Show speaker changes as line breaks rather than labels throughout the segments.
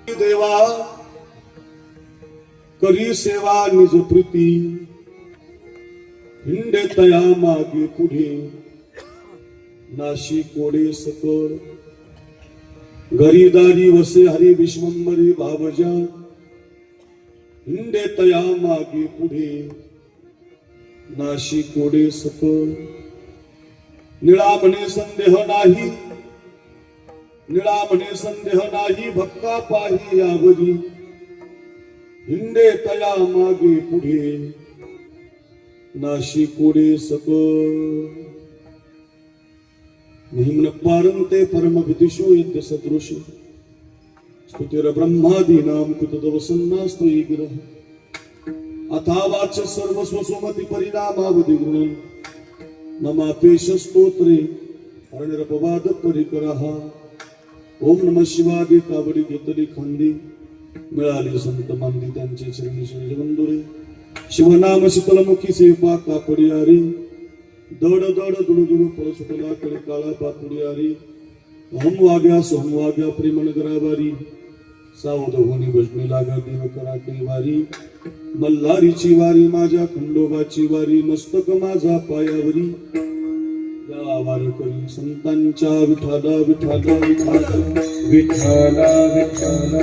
देवा करी सेवा निज प्रीती हिंडे तया मागे पुढे नाशी कोडे सकळ घरी दारी वसे हरी विश्वंभरी बाबजा हिंडे तया मागे पुढे नाशी कोडे सकळ निळा म्हणे संदेह नाही निळा म्हणे संदेह नाही भक्ता पाही यावरी हिंडे तया मागे पुढे नाशी कोडे सकळ निम्न पारंते परम विदिशो यद्य सदृश स्तुतिर ब्रह्मादीनां कुतदवसन्नास्तु ग्रह अथा वाच सर्वस्व सुमति परिणामावधि गृणन् नमापेश स्तोत्रे हरणिरपवाद परिकरः ओम नमः शिवाय कावडी घेतली खांदी मिळाली संत मांदी त्यांचे चरणी शरणबंधुरे शिवनाम शीतलमुखी सेवा कापडियारी दड दड दुडुदुडू पळसुटला कडे काळा पातुडियारी अहम वाग्या सोहम वाग्या प्रेमन गरावारी सावध होणी भजनी लागा देव करा वारी मल्हारीची वारी माझ्या खंडोबाची वारी मस्तक माझा पायावरी या वारी करी संतांच्या विठाला विठाला विठाला विठाला विठाला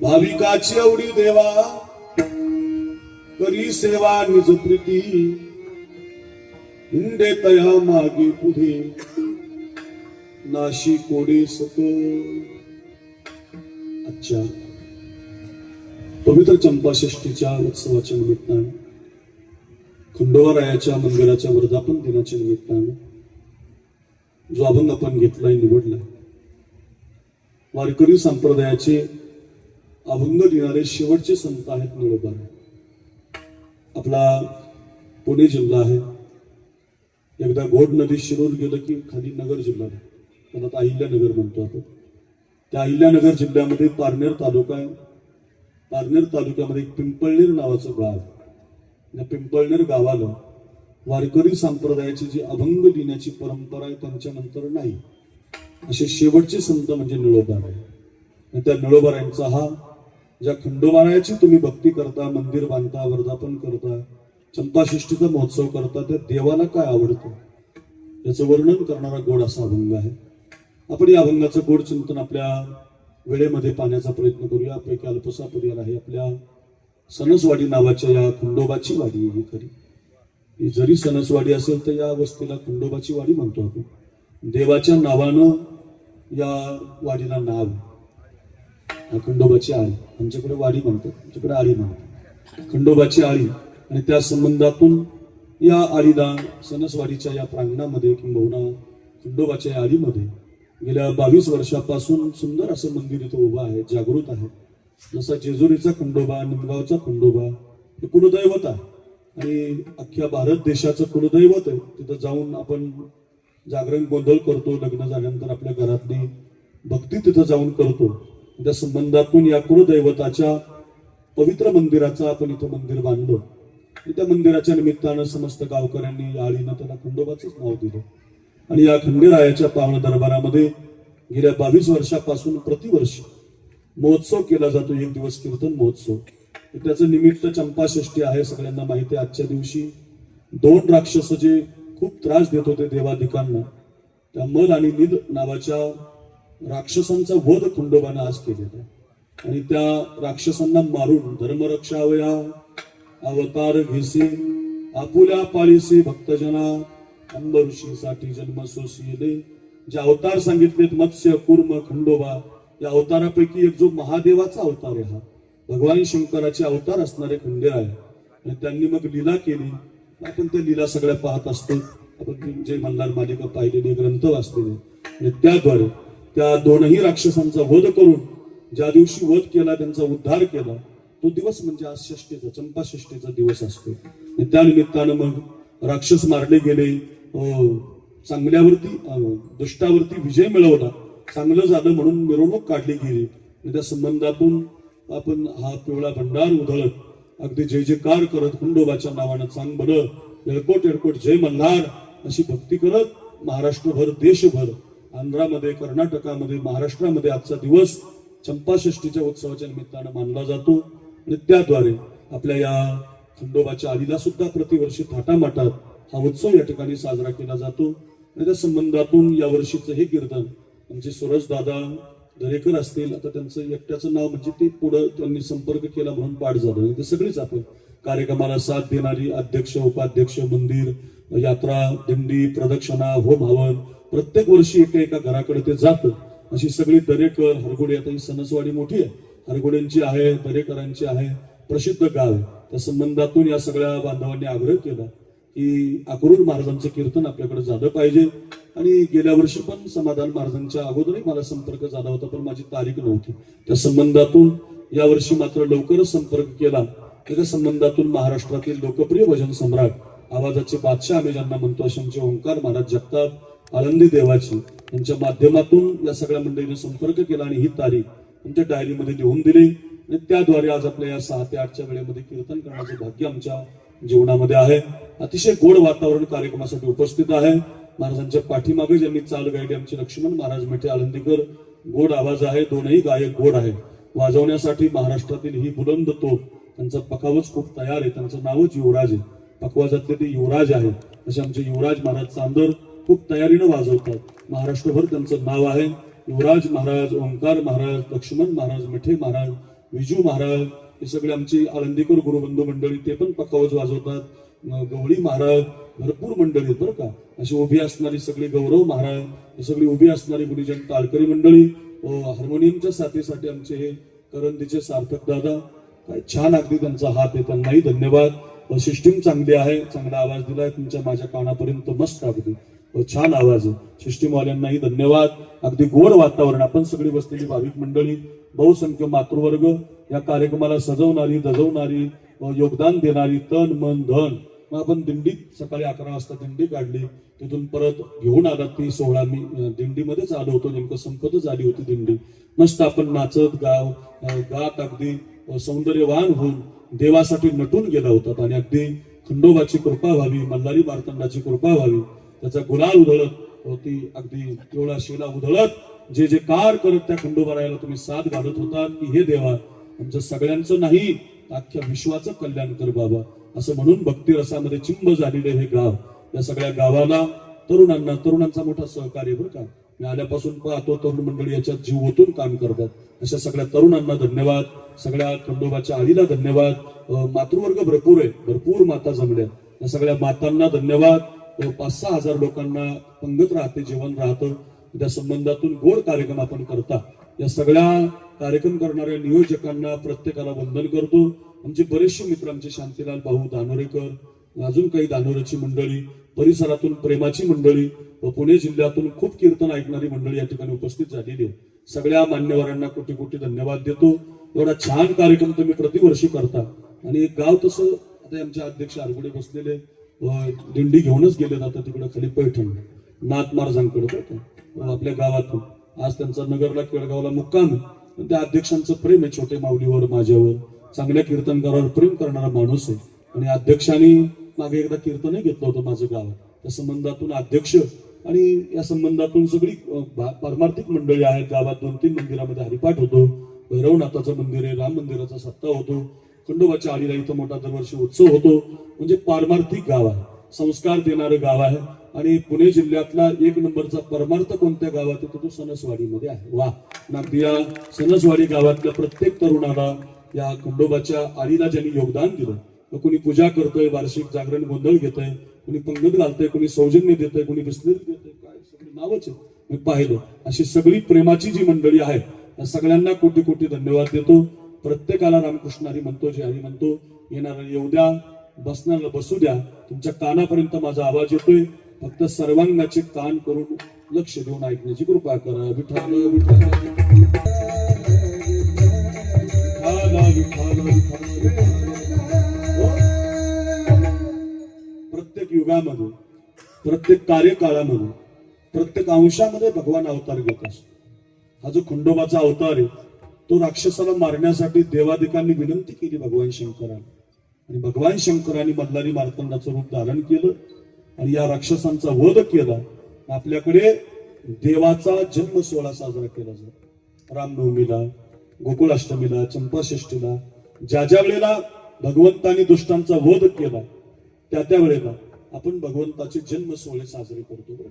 भाविकाची आवडी देवा करी सेवा निज प्रीती हिंडे तया मागे पुढे नाशी कोडे सकळ आजच्या पवित्र चंपाषष्ठीच्या उत्सवाच्या निमित्ताने खंडोबारायाच्या मंदिराच्या वर्धापन दिनाच्या निमित्ताने जो अभंग आपण घेतलाय निवडलाय वारकरी संप्रदायाचे अभंग लिहिणारे शेवटचे संत आहेत निळोबाराय. आपला पुणे जिल्हा आहे. एकदा घोड नदी शिरूर गेलं की खाली नगर जिल्हा आहे. त्याला आता अहिल्यानगर म्हणतो आपण. त्या अहिल्यानगर जिल्ह्यामध्ये पारनेर तालुका आहे. पारनेर तालुक्यामध्ये एक पिंपळनेर नावाचं गाव आहे. या पिंपळनेर गावाला वारकरी संप्रदायाची जी अभंग लिहिण्याची परंपरा आहे त्यांच्यानंतर नाही असे शेवटचे संत म्हणजे निळोबाराय. त्या निळोबारायांचा हा ज्या खंडोबारायाची तुम्ही भक्ती करता, मंदिर बांधता, वर्धापन करता, चंपाषष्ठीचा महोत्सव करता, त्या देवाला काय आवडतं याचं वर्णन करणारा गोड असा अभंग आहे. आपण या अभंगाचं गोड चिंतन आपल्या वेळेमध्ये पाहण्याचा प्रयत्न करूया. पैकी अल्पसा पर्याय आहे आपल्या सणसवाडी नावाच्या या खंडोबाची वाडी आहे. खरी ही जरी सणसवाडी असेल तर या वस्तीला खंडोबाची वाडी म्हणतो आपण. देवाच्या नावानं या वाडीला नाव खंडोबाची आळी. आमच्याकडे वाडी म्हणतात, आमच्याकडे आळी म्हणतात. खंडोबाची आळी आणि त्या संबंधातून या आळीला सणसवाडीच्या या प्रांगणामध्ये किंबहुना खंडोबाच्या या आळीमध्ये गेल्या 22 वर्षापासून सुंदर असं मंदिर इथं उभं आहे, जागृत आहे. जसा जेजुरीचा खंडोबा, निमगावचा खंडोबा हे कुलदैवत आहे आणि अख्ख्या भारत देशाचं कुलदैवत आहे. तिथं जाऊन आपण जागरण गोंधळ करतो. लग्न झाल्यानंतर आपल्या घरातली भक्ती तिथं जाऊन करतो. त्या संबंधातून या कुलदैवताच्या पवित्र मंदिराचं आपण इथं मंदिर बांधलं. त्या मंदिराच्या निमित्तानं समस्त गावकऱ्यांनी या आळीनं त्याला खंडोबाचंच नाव दिलं. आणि या खंडेरायाच्या पावन दरबारामध्ये गेल्या 22 वर्षापासून प्रतिवर्षी महोत्सव केला जातो. एक दिवस कीर्तन महोत्सव. त्याचं निमित्त चंपाषष्ठी आहे, सगळ्यांना माहिती आहे. आजच्या दिवशी 2 राक्षस जे खूप त्रास देत होते देवादिकांना, त्या मल आणि निद नावाच्या राक्षसांचा वध खंडोबानं आज केलेला आहे. आणि त्या राक्षसांना मारून धर्मरक्षावया अवतार घेसे, आपुल्या पाळीसे भक्तजना, अंब ऋषीसाठी जन्म सोसिले. जे अवतार सांगितलेत मत्स्य कूर्म खंडोबा, या अवतारापैकी एक जो महादेवाचा अवतार आहे, हा भगवान शंकराचे अवतार असणारे खंडेर आहे. आणि त्यांनी मग लीला केली. आपण त्या लीला सगळ्या पाहत असतो. आपण जय मल्हार मालिका पाहिलेली, ग्रंथ वाचलेले. आणि त्याद्वारे त्या 2ही राक्षसांचा वध करून ज्या दिवशी वध केला, त्यांचा उद्धार केला, तो दिवस म्हणजे आज षष्टीचा, चंपाषष्टीचा दिवस असतो. आणि त्या निमित्तानं मग राक्षस मारले गेले, चांगल्यावरती दुष्टावरती विजय मिळवला, चांगलं झालं म्हणून मिरवणूक काढली गेली. आणि त्या संबंधातून आपण हा पिवळा भंडार उधळत अगदी जय जयकार करत खंडोबाच्या नावानं चांग बरं एळकोट एळकोट जय मल्हार अशी भक्ती करत महाराष्ट्रभर, देशभर, आंध्रामध्ये, कर्नाटकामध्ये, महाराष्ट्रामध्ये आजचा दिवस चंपाषष्टीच्या उत्सवाच्या निमित्तानं मानला जातो. आणि त्याद्वारे आपल्या या खंडोबाच्या आलीला सुद्धा प्रतिवर्षी थाटामाटात हा उत्सव या ठिकाणी साजरा केला जातो. आणि त्या संबंधातून या वर्षीचं हे कीर्तन आमचे सुरजदादा दरेकर असतील. आता त्यांचं एकट्याचं नाव म्हणजे ते पुढं त्यांनी संपर्क केला म्हणून पाठ झालं. ते सगळीच आपण कार्यक्रमाला साथ देणारी अध्यक्ष, उपाध्यक्ष, मंदिर, यात्रा, दिंडी, प्रदक्षिणा, होम हवन, प्रत्येक वर्षी एका घराकडे ते जातं. अशी सगळी दरेकर, हरगोडे, आता ही सणसवाडी मोठी आहे, हरगोड्यांची आहे, दरेकरांची आहे, प्रसिद्ध गाव आहे. त्या संबंधातून या सगळ्या बांधवांनी आग्रह केला की अक्रूर महाराजांचं कीर्तन आपल्याकडे झालं पाहिजे. आणि गेल्या वर्षी पण समाधान महाराजांच्या अगोदरही मला संपर्क झाला होता, पण माझी तारीख नव्हती. त्या संबंधातून यावर्षी मात्र लवकरच संपर्क केला. त्या संबंधातून महाराष्ट्रातील लोकप्रिय भजन सम्राट, आवाजाचे बादशाह आम्ही ज्यांना म्हणतो, असे आमचे ओंकार महाराज जगताप आळंदी देवाची यांच्या माध्यमातून या सगळ्या मंडळीने संपर्क केला आणि ही तारीख आमच्या डायरीमध्ये लिहून दिली. आणि त्याद्वारे आज आपल्या या 6 ते 8च्या वेळेमध्ये कीर्तन करण्याचं भाग्य आमच्या जीवनामध्ये आहे. अतिशय गोड वातावरण कार्यक्रमासाठी उपस्थित आहे. महाराजांच्या पाठीमागे ज्यांनी चाल गायली आमचे लक्ष्मण महाराज मेठे आळंदीकर, गोड आवाज आहे, 2ही गायक गोड आहे. वाजवण्यासाठी महाराष्ट्रातील ही बुलंद तोफ, त्यांचा पकावच खूप तयार आहे. त्यांचं नावच युवराज आहे, पकवाजातले ते युवराज आहे. असे आमचे युवराज महाराज चांदर खूप तयारीनं वाजवतात. महाराष्ट्रभर त्यांचं नाव आहे. युवराज महाराज, ओंकार महाराज, लक्ष्मण महाराज, मिठे महाराज, विजू महाराज, हे सगळे आमची आळंदीकर गुरुबंधू मंडळी, ते पण पकावज वाजवतात. गवळी महाराज, भरपूर मंडळी बरं का, अशी उभी असणारी सगळी, गौरव महाराज, ही सगळी उभी असणारी गुरुजन टाळकरी मंडळी. हार्मोनियमच्या साथीसाठी आमचे हे करंदीचे सार्थक दादा, काय छान अगदी त्यांचा हात आहे, त्यांनाही धन्यवाद. सिस्टीम चांगली आहे, चांगला आवाज दिलाय तुमच्या माझ्या कानापर्यंत, मस्त अगदी छान आवाज आहे. सिस्टीमवाल्यांनाही धन्यवाद. अगदी गोड वातावरण, आपण सगळी बसलेली भाविक मंडळी, बहुसंख्य मातृवर्ग, या कार्यक्रमाला सजवणारी, दजवणारी, योगदान देणारी, तन मन धन. मग आपण दिंडीत सकाळी 11 वाजता दिंडी काढली, तिथून परत घेऊन आला ती 16. मी दिंडीमध्येच आलो होतो, नेमकं संपतच आली होती दिंडी. मस्त आपण नाचत गात अगदी सौंदर्यवान होऊन देवासाठी नटून गेला होता. आणि अगदी खंडोबाची कृपा व्हावी, मल्हारी मार्तंडाची कृपा व्हावी, त्याचा गुलाल उधळत होती, अगदी पिवळा शिला उधळत जे कार करत त्या खंडोबारायाला तुम्ही साथ घालत होता की हे देवा, आमचं सगळ्यांचं नाही, अख्ख्या विश्वाचं कल्याण कर बाबा, असं म्हणून भक्ती रसामध्ये चिंब झालेले हे गाव. या सगळ्या गावाला, तरुणांचा मोठा सहकार्य बरं का. मी आल्यापासून पाहतो तरुण मंडळी याच्यात जीव ओतून काम करतात. अशा सगळ्या तरुणांना धन्यवाद, सगळ्या खंडोबाच्या आलीला धन्यवाद. मातृवर्ग भरपूर आहे, भरपूर माता जमल्या, या सगळ्या मातांना धन्यवाद. 5-6 हजार लोकांना पंगत राहते, जेवण राहतं. त्या संबंधातून गोड कार्यक्रम आपण करता. या सगळ्या कार्यक्रम करणाऱ्या नियोजकांना प्रत्येकाला वंदन करतो. आमचे बरेचसे मित्र, आमचे शांतीलाल भाऊ दानोरेकर, अजून काही दानोरेची मंडळी, परिसरातून प्रेमाची मंडळी व पुणे जिल्ह्यातून खूप कीर्तन ऐकणारी मंडळी या ठिकाणी उपस्थित झालेली आहे. सगळ्या मान्यवरांना कोटी कोटी धन्यवाद देतो. एवढा छान कार्यक्रम तुम्ही प्रतिवर्षी करता. आणि एक गाव तसं, आता आमचे अध्यक्ष आरगुडे बसलेले दिंडी घेऊनच गेले जातात तिकडे खाली पैठण नाथ महाराजांकडे आपल्या गावातून. आज त्यांचा नगरला, केळगावला मुक्काम आहे. पण त्या अध्यक्षांचं प्रेम आहे छोटे माऊलीवर, माझ्यावर, चांगल्या कीर्तनकारावर प्रेम करणारा माणूस आहे. आणि अध्यक्षांनी मागे एकदा कीर्तनही घेतलं होतं माझं गाव. त्या संबंधातून अध्यक्ष आणि या संबंधातून सगळी पारमार्थिक मंडळी आहेत गावात. 2-3 मंदिरामध्ये हरिपाठ होतो, भैरवनाथाचं मंदिर आहे, राम मंदिराचा सप्ताह होतो, खंडोबाच्या आडीला इथं मोठा दरवर्षी उत्सव होतो. म्हणजे पारमार्थिक गाव आहे, संस्कार देणारं गाव आहे. आणि पुणे जिल्ह्यातला एक नंबरचा परमार्थ कोणत्या गावात येतो तो सणसवाडीमध्ये आहे. वा, अगदी या सणसवाडी गावातल्या प्रत्येक तरुणाला या खंडोबाच्या आडीला ज्यांनी योगदान दिलं, कोणी पूजा करतोय, वार्षिक जागरण गोंधळ घेतोय, कोणी पंगत घालतोय, कोणी सौजन्य देतोय, कोणी बिस्लेरी देतोय, काय सगळी नावच आहे. मी पाहिलं अशी सगळी प्रेमाची जी मंडळी आहे त्या सगळ्यांना कोटी कोटी धन्यवाद देतो. प्रत्येकाला रामकृष्ण हरी म्हणतो, जय हरी म्हणतो. येणारा येऊ द्या, बसणाऱ्याला बसू द्या. तुमच्या कानापर्यंत माझा आवाज येतोय, फक्त सर्वांगाचे कान करून लक्ष देऊन ऐकण्याची कृपा करा. विठ्ठल विठ्ठल प्रत्येक युगामध्ये, प्रत्येक कार्यकाळामध्ये, प्रत्येक अंशामध्ये भगवान अवतार घेत असतो. हा जो खंडोबाचा अवतार आहे तो राक्षसाला मारण्यासाठी देवादिकांनी विनंती केली भगवान शंकरांनी, आणि भगवान शंकरांनी मल्हारी मार्तंडाचं रूप धारण केलं आणि या राक्षसांचा वध केला. आपल्याकडे देवाचा जन्म सोहळा साजरा केला जातो. रामनवमीला, गोकुळाष्टमीला, चंपाषष्ठीला, ज्या ज्या वेळेला भगवंतानी दुष्टांचा वध केला त्या वेळेला आपण भगवंताचे जन्म सोहळे साजरे करतो. बरं,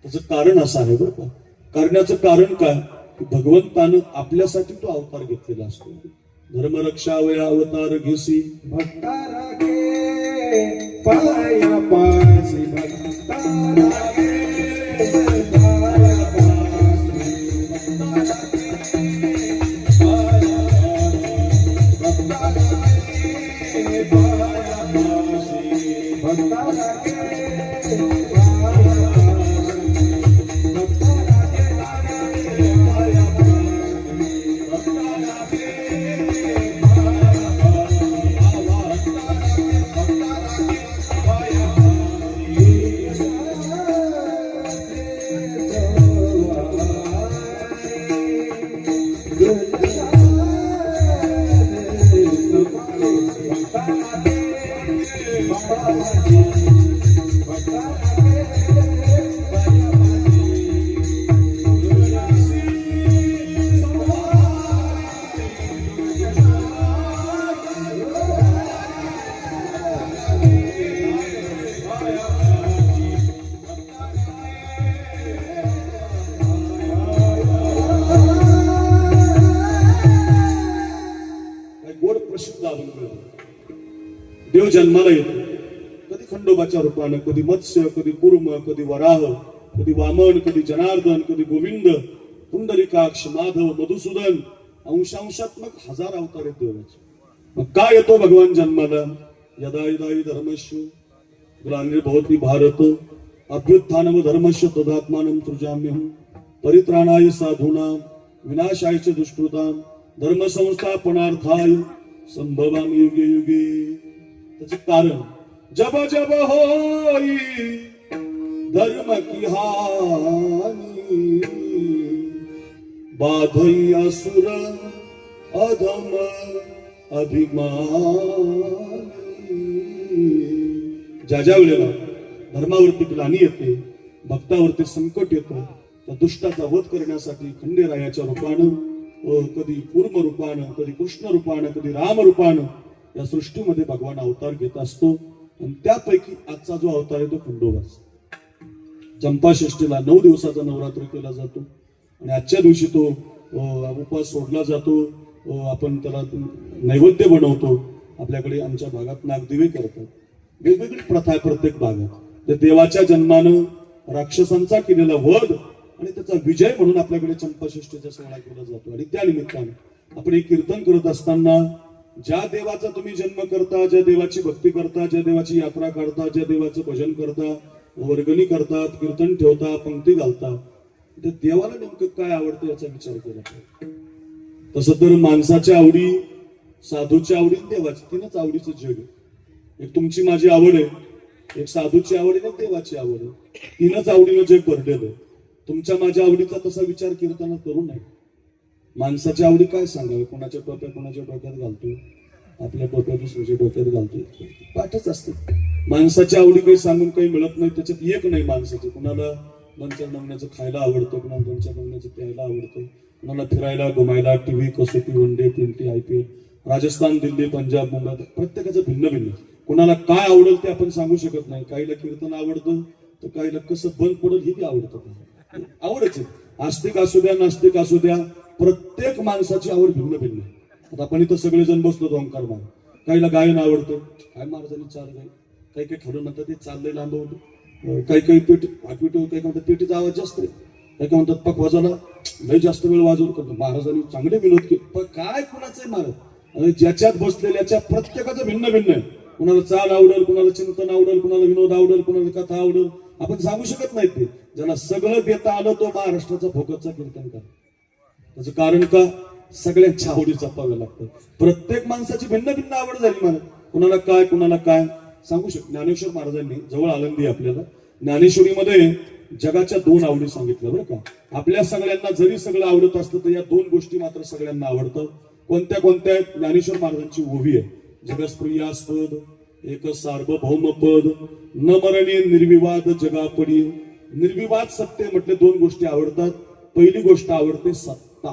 त्याचं कारण असं आहे बरं का. करण्याचं कारण काय, की भगवंतानं आपल्यासाठी तो अवतार घेतलेला असतो. धर्मरक्षा वया अवतार घेसी
भक्तारा गे पाया पासी, भक्तारा गे पाया पासी, भक्तारा गे पाया पासी, भक्तारा गे
देव जन्माला येतो. कधी खंडोबाच्या रूपानं, कधी मत्स्य, कधी कुर्म, कधी वराह, कधी वामन, कधी जनार्दन, कधी गोविंद, पुंडलिकाक्ष, माधव, मधुसूदन, अंशांशात्मक हजार अवतार आहेत देवाचे. मग काय येतो भगवान जन्माला? यदा यदा हि धर्मस्य ग्लानिर्भवति भारत अभ्युत्थानम धर्मस्य तदात्मानं सृजाम्यहं परित्राणाय साधूनां विनाशाय च दुष्कृतां धर्म संस्थापनार्थाय संभवामि युगे युगे. त्याचं कारण, जब जब होई धर्म की हानी बाधई असुर अधम अभिमानी. ज्या ज्या वेळेला धर्मावरती ग्लानी येते, भक्तावरती संकट येतं, त्या दुष्टाचा वध करण्यासाठी खंडेरायाच्या रूपानं, कधी कूर्म रूपानं, कधी कृष्ण रूपानं, कधी राम रूपानं या सृष्टीमध्ये भगवान अवतार घेत असतो. आणि त्यापैकी आजचा जो अवतार आहे तो खंडोबाचा. चंपाषष्ठीला 9 दिवसाचा नवरात्र केला जातो आणि आजच्या दिवशी तो उपवास सोडला जातो. आपण त्याला नैवेद्य बनवतो. आपल्याकडे आमच्या भागात नागदिवे करतात. वेगवेगळी प्रथा आहे प्रत्येक भागात. त्या देवाच्या जन्मानं राक्षसांचा केलेला वध आणि त्याचा विजय म्हणून आपल्याकडे चंपाषष्ठीचा सोहळा केला जातो. आणि त्या निमित्तानं आपण एक कीर्तन करत असताना ज्या देवाचा तुम्ही जन्म करता, ज्या देवाची भक्ती करता, ज्या देवाची यात्रा काढता, ज्या देवाचं भजन करता, वर्गणी करतात, कीर्तन ठेवता, पंक्ती घालता, त्या देवाला नेमकं काय आवडतं याचा विचार केला पाहिजे. तसं तर माणसाच्या आवडी, साधूच्या आवडी, देवाची, तीनच आवडीचं जग आहे. एक तुमची माझी आवड आहे, एक साधूची आवड आहे, एक देवाची आवड आहे. तीनच आवडीनं जग भरलेलं आहे. तुमच्या माझ्या आवडीचा तसा विचार कीर्तनात करू नये. माणसाच्या आवडी काय सांगावे, कोणाच्या टोप्या कोणाच्या डोक्यात घालतो, आपल्या टोप्यात दुसऱ्याच्या डोक्यात घालतो, पाठच असते. माणसाच्या आवडी काही सांगून काही मिळत नाही. त्याच्यात एक नाही माणसाचे. कुणाला 2-4 नमुन्याचं खायला आवडतं, कुणाला 2-4 नमुन्याचं प्यायला आवडतं, कुणाला फिरायला, घुमायला, टीव्ही, कसोटी, वनडे, 20, IPL राजस्थान, दिल्ली, पंजाब, मुंबई, प्रत्येकाचं भिन्न भिन्न. कोणाला काय आवडेल ते आपण सांगू शकत नाही. काहीला कीर्तन आवडतं तर काहीला कसं बंद पडेल हे बी आवडतं. आवडच आहे. आस्तिक असू द्या, नास्तिक असू द्या, प्रत्येक माणसाची आवड भिन्न भिन्न आहे. आता आपण इथं सगळेजण बसलो ओंकार मान, काहीला गायन आवडतं, काय महाराजांनी चाल गाय, काही काही खरं म्हणतात ते चाललंय लांब होतं, काही काही पेटी पाठविट, काही म्हणतात पेटीचा आवाज जास्त आहे, काही काय म्हणतात पक वाजायला लय जास्त वेळ वाजवून करतो. महाराजांनी चांगले विनोद केले, पण काय कुणाचं आहे महाराज, आणि ज्याच्यात बसलेल्याच्या प्रत्येकाचं भिन्न भिन्न आहे. कुणाला चाल आवडेल, कुणाला चिंतन आवडेल, कुणाला विनोद आवडेल, कुणाला कथा आवडेल, आपण सांगू शकत नाही. ते ज्याला सगळं देता आलं तो महाराष्ट्राचा फोकसचा कीर्तनकार. त्याचं कारण का, सगळ्यांच्या आवडी जपाव्या लागतात. प्रत्येक माणसाची भिन्न भिन्न आवड झाली महाराज, कुणाला काय कुणाला काय सांगू शकतो. ज्ञानेश्वर महाराजांनी, जवळ आनंदी आपल्याला ज्ञानेश्वरीमध्ये जगाच्या 2 आवडी सांगितल्या बरं का. आपल्या सगळ्यांना जरी सगळं आवडत असतं तर या 2 गोष्टी मात्र सगळ्यांना आवडतं. कोणत्या कोणत्या? ज्ञानेश्वर महाराजांची ओवी आहे, जगस्प्रियास्पद एक सार्वभौम पद, न मरणे निर्विवाद जगापडी. निर्विवाद सत्य म्हटले 2 गोष्टी आवडतात. पहिली गोष्ट आवडते सत्ता.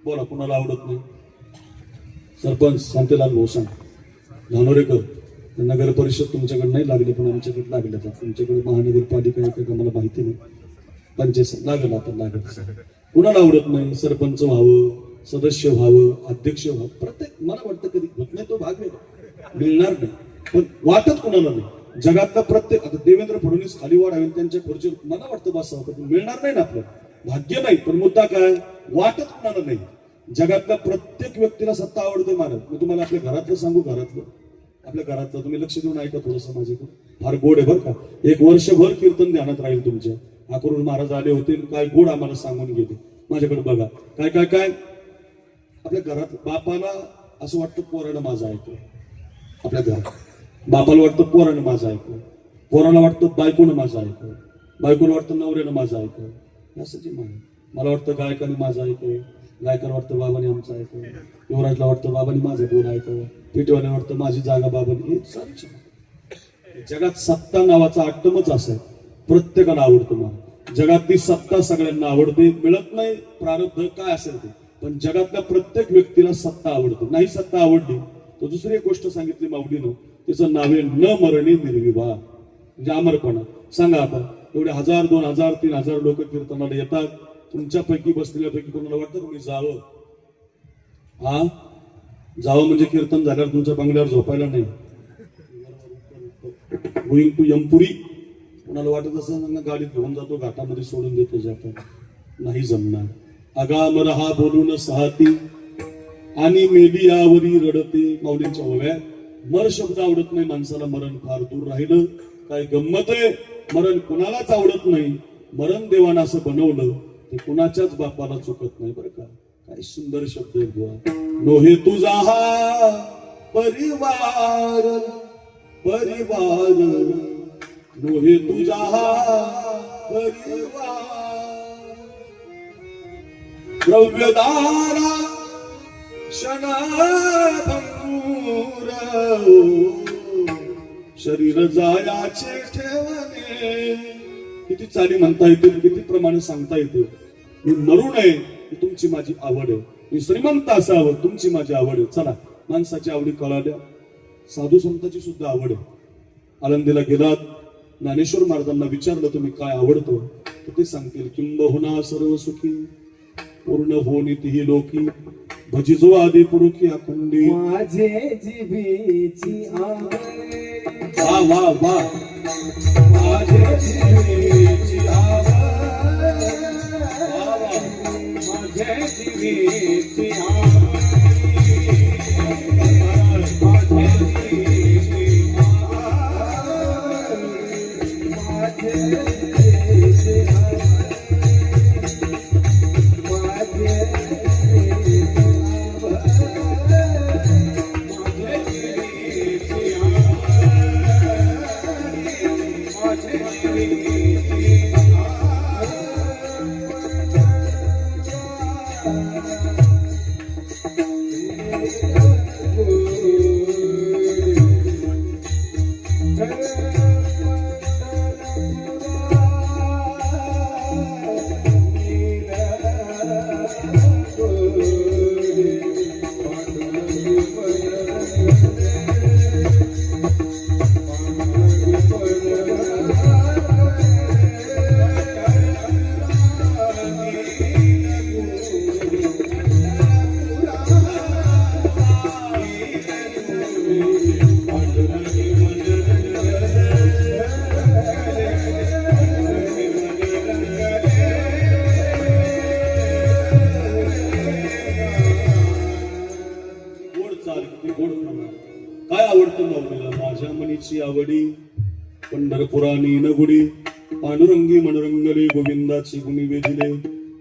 बोला कुणाला आवडत नाही? सरपंच शांतीलाल भोसांग, धानोरेकर, नगर परिषद तुमच्याकडे नाही लागले पण आमच्याकडे लागले. तुमच्याकडे महानगरपालिका आहे का मला माहिती नाही, पंचायत लागेल, आपण लागेल. कुणाला आवडत नाही सरपंच व्हावं, सदस्य व्हावं, अध्यक्ष व्हावं? प्रत्येक, मला वाटतं कधी होत नाही तो भाग मिळणार नाही, पण वाटत कुणाला नाही. जगातला प्रत्येक, आता देवेंद्र फडणवीस खाली वाढावे त्यांच्या खुर्चीवर मला वाटतं बसावं, पण मिळणार नाही ना, आपलं भाग्य नाही. पण मुद्दा काय, वाटत कुणाला नाही. जगातल्या प्रत्येक व्यक्तीला सत्ता आवडते महाराज. मी तुम्हाला आपल्या घरातलं सांगू, घरातलं, आपल्या घरातलं तुम्ही लक्ष देऊन ऐका थोडंसं माझ्याकडे, फार गोड आहे बरं का. 1 वर्षभर कीर्तन ध्यानात राहील तुमच्या. आकुरून महाराज आले होते, काय गोड आम्हाला सांगून गेले. माझ्याकडे बघा काय काय काय. आपल्या घरात बापाला असं वाटतं पोरानं माझं ऐकलं, आपल्या घरात बापाला वाटतं पोरानं माझं ऐकलं, पोराला वाटतं बायकोनं माझं ऐकलं, बायकोला वाटतं नवऱ्यानं माझं ऐकलं. असं जे मला वाटतं गायकाने माझं ऐकलं, गायकाला वाटतं बाबाने आमचं ऐकलं, युवराजला वाटतं बाबाने माझं बोल ऐकलं, पेटवाला वाटतं माझी जागा बाबाने. हे सारं जगात सत्ता नावाचा आट्टमच असं आहे, प्रत्येकाला आवडतं. मला जगातली सत्ता सगळ्यांना आवडते, मिळत नाही, प्रारब्ध काय असेल ते, पण जगातल्या प्रत्येक व्यक्तीला सत्ता आवडते. नाही सत्ता आवडली तर दुसरी एक गोष्ट सांगितली माऊलीनं, तिचं नावे न मरणे निर्विवाद, म्हणजे अमरपणा. सांगा आता, एवढे 1000, 2000, 3000 लोक कीर्तनाला येतात, तुमच्यापैकी बसलेल्यापैकी कोणाला वाटतं तुम्ही जावं? हा, जावं म्हणजे कीर्तन झाल्यावर तुमच्या बंगल्यावर झोपायला नाही, गोईंग टू यमपुरी. कोणाला वाटत असं गाडीत घेऊन जातो, घाटामध्ये सोडून देतो, जातो, नाही जमणार. अगाम रहा बोलून सहाती आणि मेली यावरी रडते. माऊलींच्या ओव्या. मर शब्द आवडत नाही माणसाला, मरण फार दूर राहिलं. काय गंमत आहे, मरण कुणालाच आवडत नाही. मरण देवानं असं बनवलं ते कुणाच्याच बापाला चुकत नाही बरं का. काय सुंदर शब्द आहे बुवा. नोहे तुझा हा परिवार, परिवार नोहे तुझा हा परिवार, द्रव्यदारा क्षणभंगूर, शरीर जायाचे ठेवणे. किती चाली म्हणता येतील, किती प्रमाणे सांगता येतील. मी मरू नये ही तुमची माझी आवड आहे, मी श्रीमंत असावं तुमची माझी आवड आहे. चला, माणसाची आवडी कळाल्या, साधू संतांची सुद्धा आवड आहे. आळंदीला गेलात, ज्ञानेश्वर महाराजांना विचारलं तुम्ही काय आवडतं, तर ते सांगतील किंबहुना सर्व सुखी पूर्ण होनी तिही लोकी, भजिजो आदी पुरुखी अखंडी.
माझे जिभेची आवड,
वा वा वा,
माझे जिभेची आवड, माझे जिभेची आवड, माझे जिभेची आवड, माझे जिभेची आवड.
चाल किती गोड प्रमाण. काय आवडतं माऊलीला? माझ्या मनीची आवडी पंढरपुरानी नगुडी, पांडुरंगी मनोरंगले गोविंदाची गुणी वेधिले.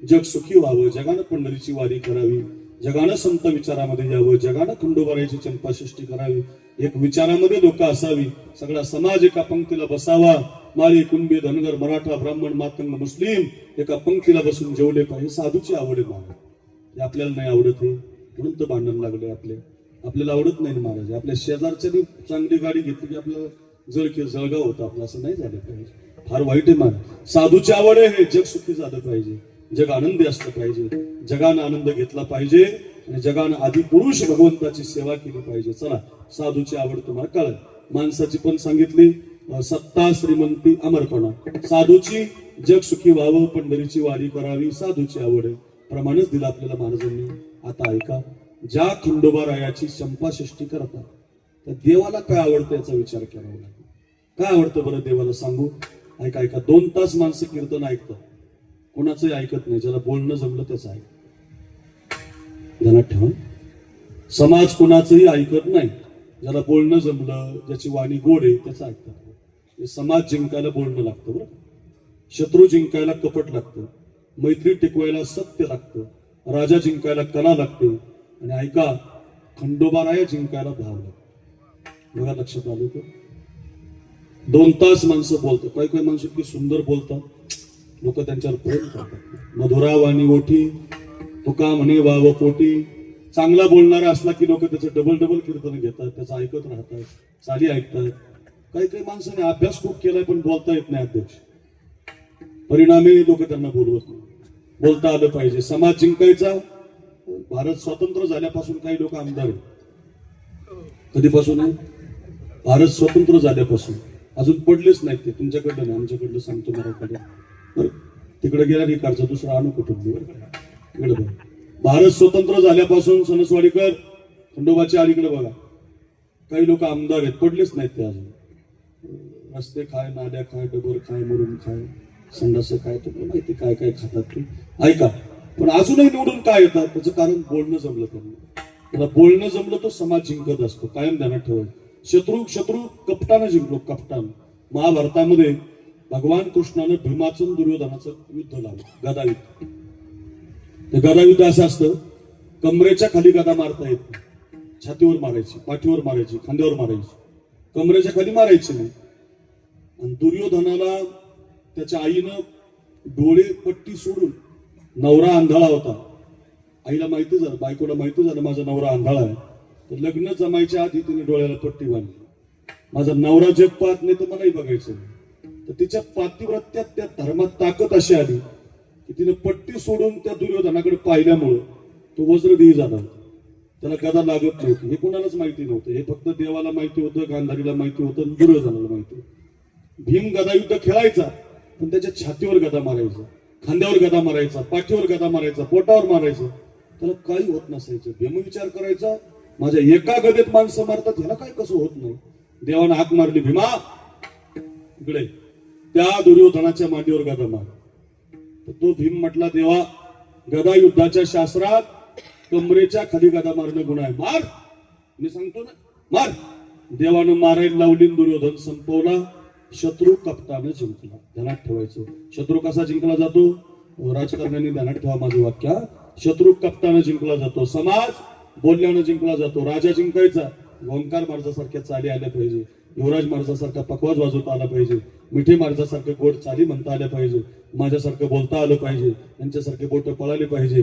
जग सुखी व्हावं, जगानं पंढरीची वारी करावी, जगानं संत विचारामध्ये यावं, जगानं खंडोबारायाची चंपाषष्ठी करावी, एक विचारामध्ये लोक असावी, सगळा समाज एका पंक्तीला बसावा. माळी कुणबी धनगर मराठा ब्राह्मण मातंग मुस्लिम एका पंक्तीला बसून जेवले पाहिजे. साधूची आवड आहे महाराज, हे आपल्याला नाही आवडत आहे म्हणून तर भांडण लागले. आपल्याला आवडत नाही महाराज. आपल्या शेजारच्यानी चांगली गाडी घेतली की आपलं जळगाव होतं आपलं, असं नाही झालं पाहिजे. फार वाईट आहे महाराज. साधूची आवड आहे, जग सुखी झालं पाहिजे, जग आनंदी असलं पाहिजे, जगानं आनंद घेतला पाहिजे आणि जगानं आधी पुरुष भगवंताची सेवा केली पाहिजे. चला, साधूची आवड तुम्हाला कळलं. माणसाची पण सांगितली, सत्ता श्रीमंती अमरपणा. साधूची जग सुखी व्हावं, पंढरीची वारी करावी, साधूची आवड आहे. प्रमाणच दिलं आपल्याला महाराजांनी. आता ऐका, ज्या खंडोबारायाची चंपाषष्ठी करतात त्या देवाला काय आवडतं याचा विचार करावा लागेल. काय आवडतं बरं देवाला सांगू? ऐका ऐका, 2 तास माणसं कीर्तन ऐकतात, कोणाचंही ऐकत नाही. ज्याला बोलणं जमलं त्याचं ऐक. ध्यानात ठेवा, समाज कोणाचंही ऐकत नाही. ज्याला बोलणं जमलं, ज्याची वाणी गोड आहे त्याचं ऐकतात. हे समाज जिंकायला बोलणं लागतं बरं, शत्रू जिंकायला कपट लागतं, मैत्री टिकवायला सत्य लागतं, राजा जिंकायला कला लागते आणि ऐका, खंडोबाराया जिंकायला धाव लागते. बघा, लक्षात आलं का? 2 तास माणसं बोलतात. काही काही माणसं इतकी सुंदर बोलतात, लोक त्यांच्यावर प्रेम करतात. मधुरा वाणी ओठी, तुका म्हणे वाव पोटी. चांगला बोलणारा असला की लोक त्याचं डबल कीर्तन घेतात, त्याचं ऐकत राहतात, चाली ऐकतात. काही काही माणसाने अभ्यास खूप केलाय पण बोलता येत नाही अध्यक्ष. परिणामी लोक त्यांना बोलवत नाही. बोलता आलं पाहिजे. समाज जिंकायचा. भारत स्वतंत्र झाल्यापासून काही लोक आमदार आहेत. कधीपासून आहे? भारत स्वतंत्र झाल्यापासून. अजून पडलेच नाहीत ते. तुमच्याकडलं नाही, आमच्याकडलं सांगतो मराठीकडे. तिकडे गेला रिकारचा दुसरा अणू कुटुंबी इकडे बघा. भारत स्वतंत्र झाल्यापासून सणसवाडीकर खंडोबाच्या अलीकडे बघा, काही लोक आमदार आहेत, पडलेच नाहीत ते अजून. रस्ते खाय, नाल्या खाय, डबर खाय, मुरुम खाय, संडास काय, तुम्हाला माहिती काय काय खातात ते. ऐका, पण अजूनही निवडून काय येतात? त्याचं कारण बोलणं जमलं त्यांना. त्याला बोलणं जमलं तो समाज जिंकत असतो. कायम ध्यानात ठेवायचं. शत्रू कपटानं जिंकलो, कपटानं. महाभारतामध्ये भगवान कृष्णानं भीमाचं दुर्योधनाचं युद्ध लावलं, गदायुद्ध. ते गदायुद्ध असं असतं, कमरेच्या खाली गदा मारता येत नाही. छातीवर मारायची, पाठीवर मारायची, खांद्यावर मारायची, कमरेच्या खाली मारायची नाही. आणि दुर्योधनाला त्याच्या आईनं डोळे पट्टी सोडून, नवरा आंधळा होता, आईला माहिती झालं, बायकोला माहिती झालं माझा नवरा आंधळा आहे, तर लग्न जमायच्या आधी तिने डोळ्याला पट्टी बांधली. माझा नवरा जग पाहत नाही तर मलाही बघायचं नाही. तर तिच्या पातिव्रत्यात, त्या धर्मात ताकद अशी आली की तिने पट्टी सोडून त्या दुर्योधनाकडे पाहिल्यामुळं तो वज्रदेही झाला होता. त्याला गदा लागत नव्हती. हे कोणालाच माहिती नव्हतं. हे फक्त देवाला माहिती होतं, गांधारीला माहिती होतं, दुर्योधनाला माहिती होतं. भीम गदायुद्ध खेळायचा पण त्याच्या छातीवर गदा मारायचा, खांद्यावर गदा मारायचा, पाठीवर गदा मारायचा, पोटावर मारायचा. त्याला काही होत नसायचं. भीम विचार करायचा, माझ्या एका गदेत माणसं मारतात, ह्याला काय कसं होत नाही. देवानं हाक मारली, भीमा इकडे, त्या दुर्योधनाच्या मांडीवर गदा मार. तर तो भीम म्हटला, देवा, गदा युद्धाच्या शास्त्रात कमरेच्या खाली गदा मारणं गुन्हा आहे. मार, मी सांगतो ना, मार. देवानं मारायला लावली, दुर्योधन संपवला. शत्रू कपटानं जिंकला. ध्यानात ठेवायचं. शत्रू कसा जिंकला जातो? राजकारण्यांनी ध्यानात ठेवा माझं वाक्य. शत्रू कपटानं जिंकला जातो. समाज बोलल्यानं जिंकला जातो. राजा जिंकायचा, ओंकार महाराजासारख्या चाली आल्या पाहिजे, युवराज महाराजासारखा पकवाज वाजवता आला पाहिजे, मिठी महाराजासारखे गोड चाली म्हणता आल्या पाहिजे, माझ्यासारखं बोलता आलं पाहिजे, यांच्यासारखे बोट पळाले पाहिजे.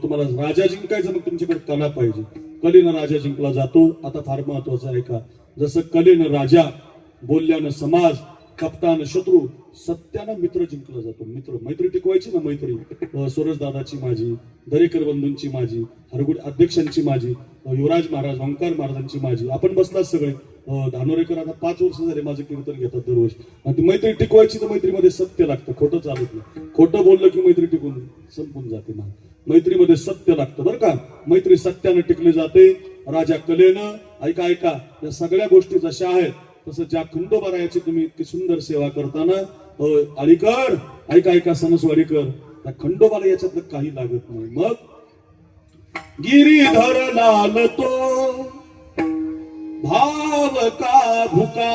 तुम्हाला राजा जिंकायचं, मग तुमच्याकडे कला पाहिजे. कलेनं राजा जिंकला जातो. आता फार महत्वाचं आहे का, जसं कलेनं राजा, बोलल्यानं समाज, कपटानं शत्रू, सत्यानं मित्र जिंकला जातो. मित्र, मैत्री टिकवायची ना मैत्री. सुरज दादाची माझी, दरेकर बंधूंची माझी, हरगुड अध्यक्षांची माझी, युवराज महाराज, ओंकार महाराजांची माझी. आपण बसलात सगळे. धानोरेकर आता 5 वर्ष झाले माझं कीर्तन घेतात दरवर्षी. आणि ती मैत्री टिकवायची तर मैत्रीमध्ये सत्य लागतं, खोटं चालत नाही. खोटं बोललं की मैत्री टिकून संपून जाते ना. मैत्रीमध्ये सत्य लागतं बरं का. मैत्री सत्यानं टिकली जाते. राजा कलेनं. ऐका ऐका, या सगळ्या गोष्टी जशा आहेत तसं ज्या खंडोबारायाची तुम्ही इतकी सुंदर सेवा करताना, अलीकर ऐका ऐका, सणसवाडीकर, त्या खंडोबाला याच्यातलं काही लागत नाही. मग गिरीधर लाल तो भाव का भुका.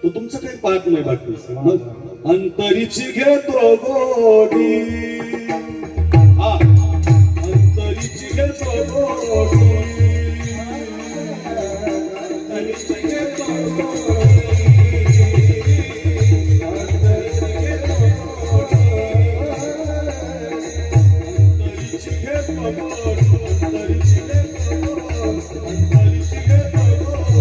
तो तुमचं काही पाहत नाही बाकी. मग अंतरीची घेतो गोडी. हा, अंतरीची घेतो गोडी. अंतरीची घेतो गोडी. अंतरीची घेतो गोडी. अंतरीची घेतो गोडी. अंतरीची घेतो गोडी.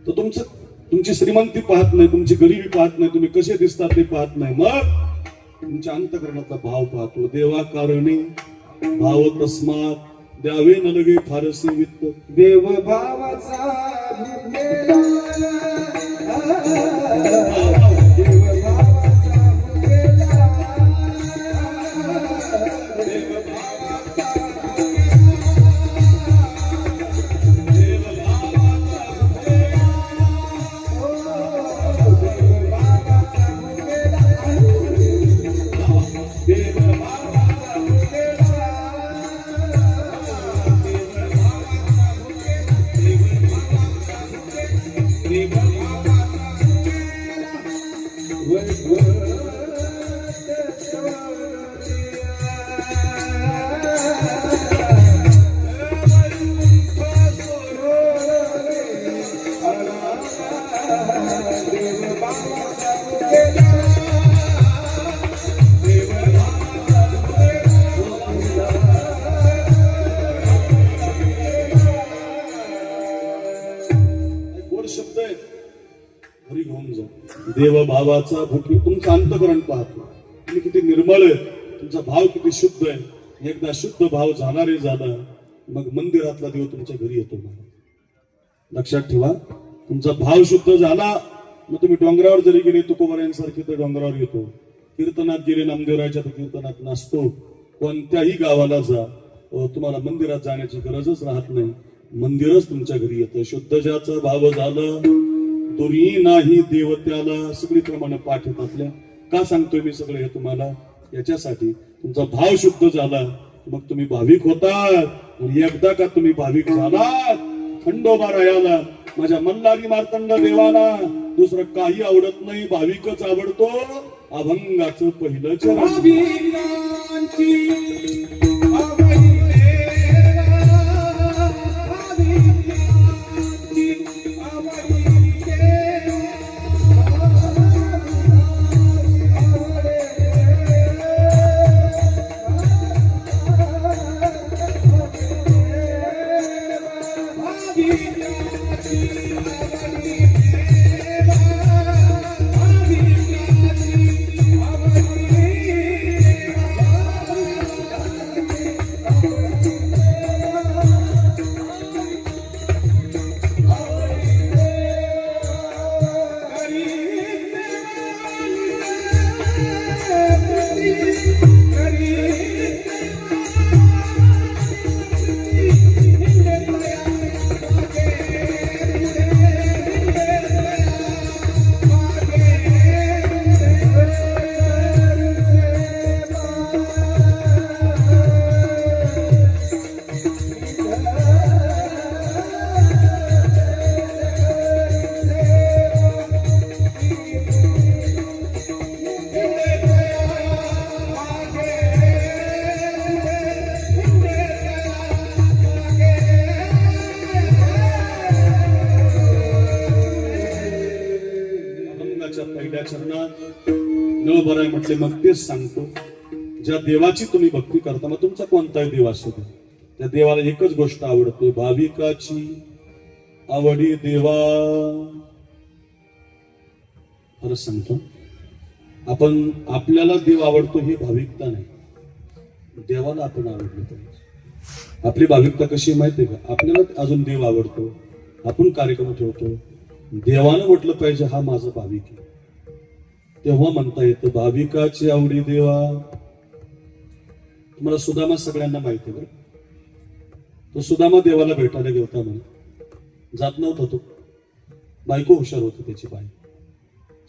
तर तुमची श्रीमंती पाहत नाही, तुमची गरिबी पाहत नाही, तुम्ही कसे दिसतात ते पाहत नाही. मग तुमच्या अंतकरणाचा भाव पाहतो. देवा कारणे भाव तस्मात द्यावे न लगे फारसे वित्त.
देव भावाचा भुकेला. देव भावाचा भुकेला. देव भावाचा
शब्द आहेत. घरी घेऊन जा. देव भावाचा भुकी. तुमचं अंतकरण पाहतो. तुम्ही किती निर्मळ आहे, तुमचा भाव किती शुद्ध आहे. एकदा शुद्ध भाव जाणारे झाला मग मंदिरातला देव तुमच्या घरी येतो. लक्षात ठेवा, तुमचा भाव शुद्ध झाला मग तुम्ही डोंगरावर जरी गेले तुकोबारायांसारखे तर डोंगरावर येतो. कीर्तनात गेले नामदेवराच्या तर कीर्तनात नाचतो. कोणत्याही गावाला जा, तुम्हाला मंदिरात जाण्याची गरजच राहत नाही. मंदिरच तुमच्या घरी येतं. शुद्ध ज्याचा भाव झालं दुरी नाही देव त्याला. सगळी प्रमाणे पाठ आहेत आपल्या. का सांगतोय मी सगळं हे तुम्हाला? याच्यासाठी तुमचा भाव शुद्ध झाला मग तुम्ही भाविक होतात. आणि एकदा का तुम्ही भाविक झालात, खंडोबा रायाला, माझ्या मल्हारी मार्तंड देवाला दुसरं काही आवडत नाही, भाविकच आवडतो. अभंगाचं पहिलं चरण. पहिल्या चरणात न बराय म्हटले मग तेच सांगतो. ज्या देवाची तुम्ही भक्ती करता, मग तुमचा कोणताही देव असू दे, त्या देवाला एकच गोष्ट आवडते, भाविकाची आवडी देवा. खरंच सांगतो, आपण आपल्याला देव आवडतो ही भाविकता नाही, देवाला आपण आवडलं पाहिजे. आपली भाविकता कशी आहे माहितीये का? आपल्याला अजून देव आवडतो, आपण कार्यक्रम ठेवतो, देवानं म्हटलं पाहिजे हा माझा भाविक आहे, तेव्हा म्हणता येतं भाविकाची आवडी देवा. तुम्हाला सुदामा सगळ्यांना माहिती आहे बरं. तो सुदामा देवाला भेटायला गेलता म्हणे, जात नव्हता तो, बायको हुशार होती त्याची. बाई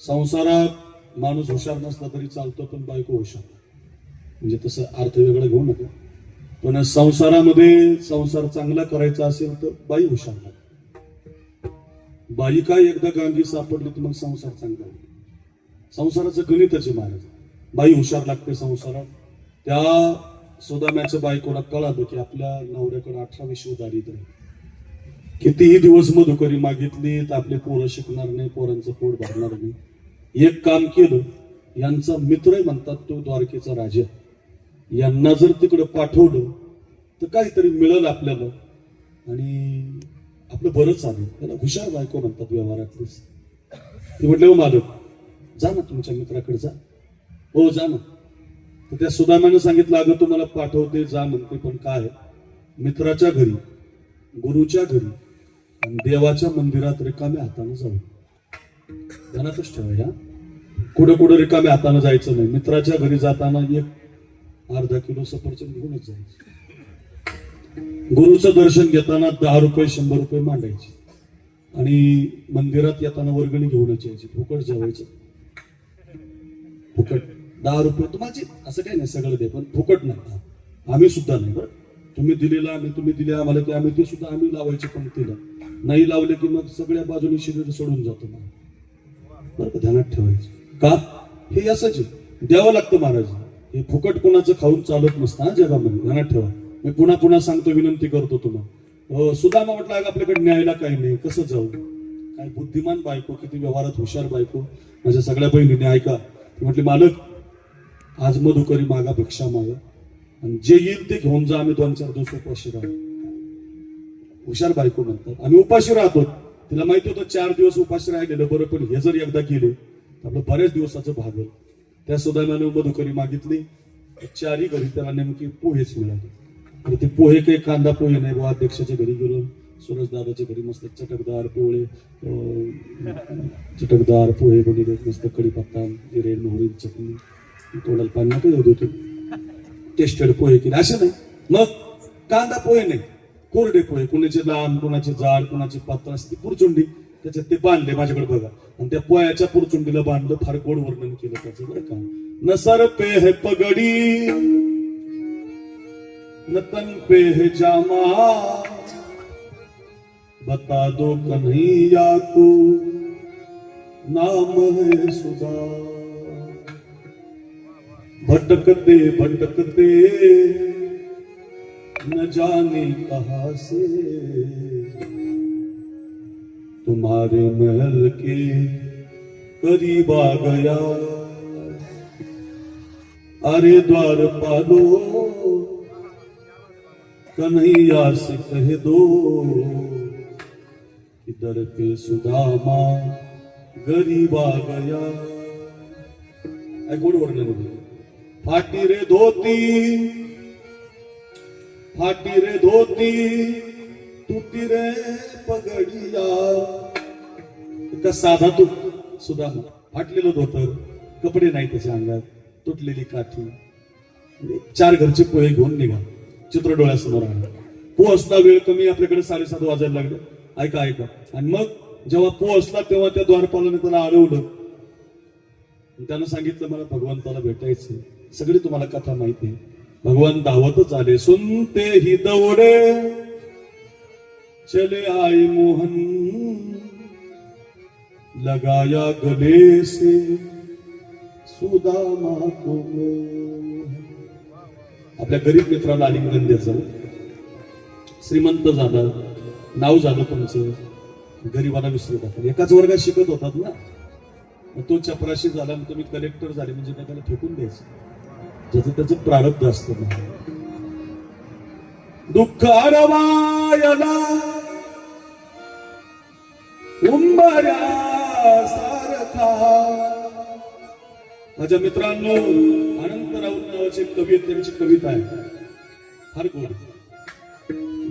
संसारात माणूस हुशार नसला तरी चालतो, पण बायको हुशार, म्हणजे तसं अर्थ वेगळा घेऊ नका, पण संसारामध्ये संसार चांगला करायचा असेल तर बाई हुशार लागते. बाई काय एकदा गांगी सापडली तर मग संसार चांगला होईल. संसाराचं गणितच आहे महाराज, बाई हुशार लागते संसारात. त्या सुदाम्याच्या बायकोला कळालं की आपल्या नवऱ्याकडे 18 दारिद्र्य आहे. कितीही दिवस मधुकरी मागितली तर आपले पोरं शिकणार नाही, पोरांचं पोट भरणार नाही. एक काम केलं, यांचा मित्र म्हणतात तो द्वारकेचा राजा, यांना जर तिकडे पाठवलं तर काहीतरी मिळेल आपल्याला आणि आपलं बरं चालेल. त्याला हुशार बायको म्हणतात व्यवहारातलीच. ते म्हटलं, हो मालक, जा ना तुमच्या मित्राकडे जा. हो जा ना. तर त्या सुदामाने सांगितलं, अगं तुम्हाला पाठवते जा म्हणते, पण काय मित्राच्या घरी, गुरुच्या घरी आणि देवाच्या मंदिरात रिकाम्या हाताने जाऊ. ध्यानातच ठेवा या, कुठं कुठं रिकाम्या हाताने जायचं नाही. मित्राच्या घरी जाताना एक अर्धा किलो सफरचंद घेऊनच जायचं. गुरुचं दर्शन घेताना 10 रुपये 100 रुपये मांडायचे आणि मंदिरात येताना वर्गणी घेऊनच यायची. फुकट जेवायचं, फुकट 10 रुपये तुम्हाला असं काही नाही, सगळं दे, पण फुकट नाही. आम्ही सुद्धा नाही बरं, तुम्ही दिलेला आम्ही, तुम्ही दिले आम्हाला की आम्ही ते सुद्धा आम्ही लावायचे, पण तिला नाही लावले की मग सगळ्या बाजूने शरीर सोडून जातो ना. बरं का, ध्यानात ठेवायचं. का हे असंच आहे, द्यावं लागतं महाराज. हे फुकट कोणाचं खाऊन चालत नसतं हा जगामध्ये, ध्यानात ठेवा. मी पुन्हा पुन्हा सांगतो, विनंती करतो तुम्हाला. सुदामा म्हटलं, अगं आपल्याकडे न्यायला काही नाही, कसं जाऊ? काय बुद्धिमान बायको, किती व्यवहारात हुशार बायको. माझ्या सगळ्या बहिणीने ऐका, म्हटले, मालक आज मधुकरी मागा, भिक्षा मागा, आणि जे येईल ते घेऊन जा, आम्ही 2-4 दिवस उपाशी राहू. हुशार बायको म्हणतात, आम्ही उपाशी राहतो. तिला माहिती होतं 4 दिवस उपाशी राहिलेलं बरं, पण हे जर एकदा केले तर आपलं बऱ्याच दिवसाचं भागल. त्या सुदाम्याने मधुकरी मागितली, 4ही घरी त्याला नेमकी पोहेच मिळाले. तर ते पोहे काही कांदा पोहे नाही, व अध्यक्षाच्या घरी गेलो, सुरज दादाच्या घरी मस्त चटकदार पिवळे चटकदार पोहे बनवले, मस्त कढीपत्ता, जिरे, मोहरी, चटणी, तोंडाला पाणी नको येऊ देतो, टेस्टेड पोहे केले. असे नाही, मग कांदा पोहे नाही, कोरडे पोहे, कुणाचे लांब, कुणाचे जाड, कुणाचे पातळ, असते पुरचुंडी, त्याच्यात ते बांधले माझ्याकडे बघा, आणि त्या पोह्याच्या पुरचुंडीला बांधलं. फार गोड वर्णन केलं त्याचं बरं का. न सर पे है पगडी, न तन पे है जामा, बता दो कन्हैया को नाम है सुधा. भटकते भटकते न जाने कहां से तुम्हारे महल के करीब आ गया. अरे द्वारपालो कन्हैया से कह दो, इधर पे सुदामा गरीब आ गया. गोड वर्णन होते. फाटी रे धोती, फाटी रे धोती, तुटी रे पगडिया. इतका साधा तू सुदामा, फाटलेलं धोतर, कपडे नाही त्याच्या अंगात, तुटलेली काठी, 4 घरचे पोहे घेऊन निघा. चित्र डोळ्यासमोर आलं. पोहोचला, वेळ कमी, आपल्याकडे 7:30 वाजायला लागले. ऐका ऐका. आणि मग जेव्हा पोहोचला तेव्हा त्या द्वारपालाने त्याला अडवलं. त्यानं सांगितलं, मला भगवंताला भेटायचं. सगळी तुम्हाला कथा माहिती आहे. भगवान धावतच आले. सुनते ही दौड़े चले आए मोहन, लगाया गले से सुदामा को. आपल्या गरीब मित्राला आलिंगन द्यायचं. श्रीमंत झालं, नाव झालं तुमचं, गरीबाला विसरू टाकलं. एकाच वर्गात शिकत होतात ना, तो चपराशी झाला, तुम्ही कलेक्टर झाले म्हणजे त्याला फेकून द्यायचं. ज्याचं त्याचं प्रारब्ध असतं ना. दुःख अरवायला उंबऱ्या सारखा. माझ्या मित्रांनो, अनंत राऊत नावाचे कवी आहेत, त्यांची कविता आहे फार गोड.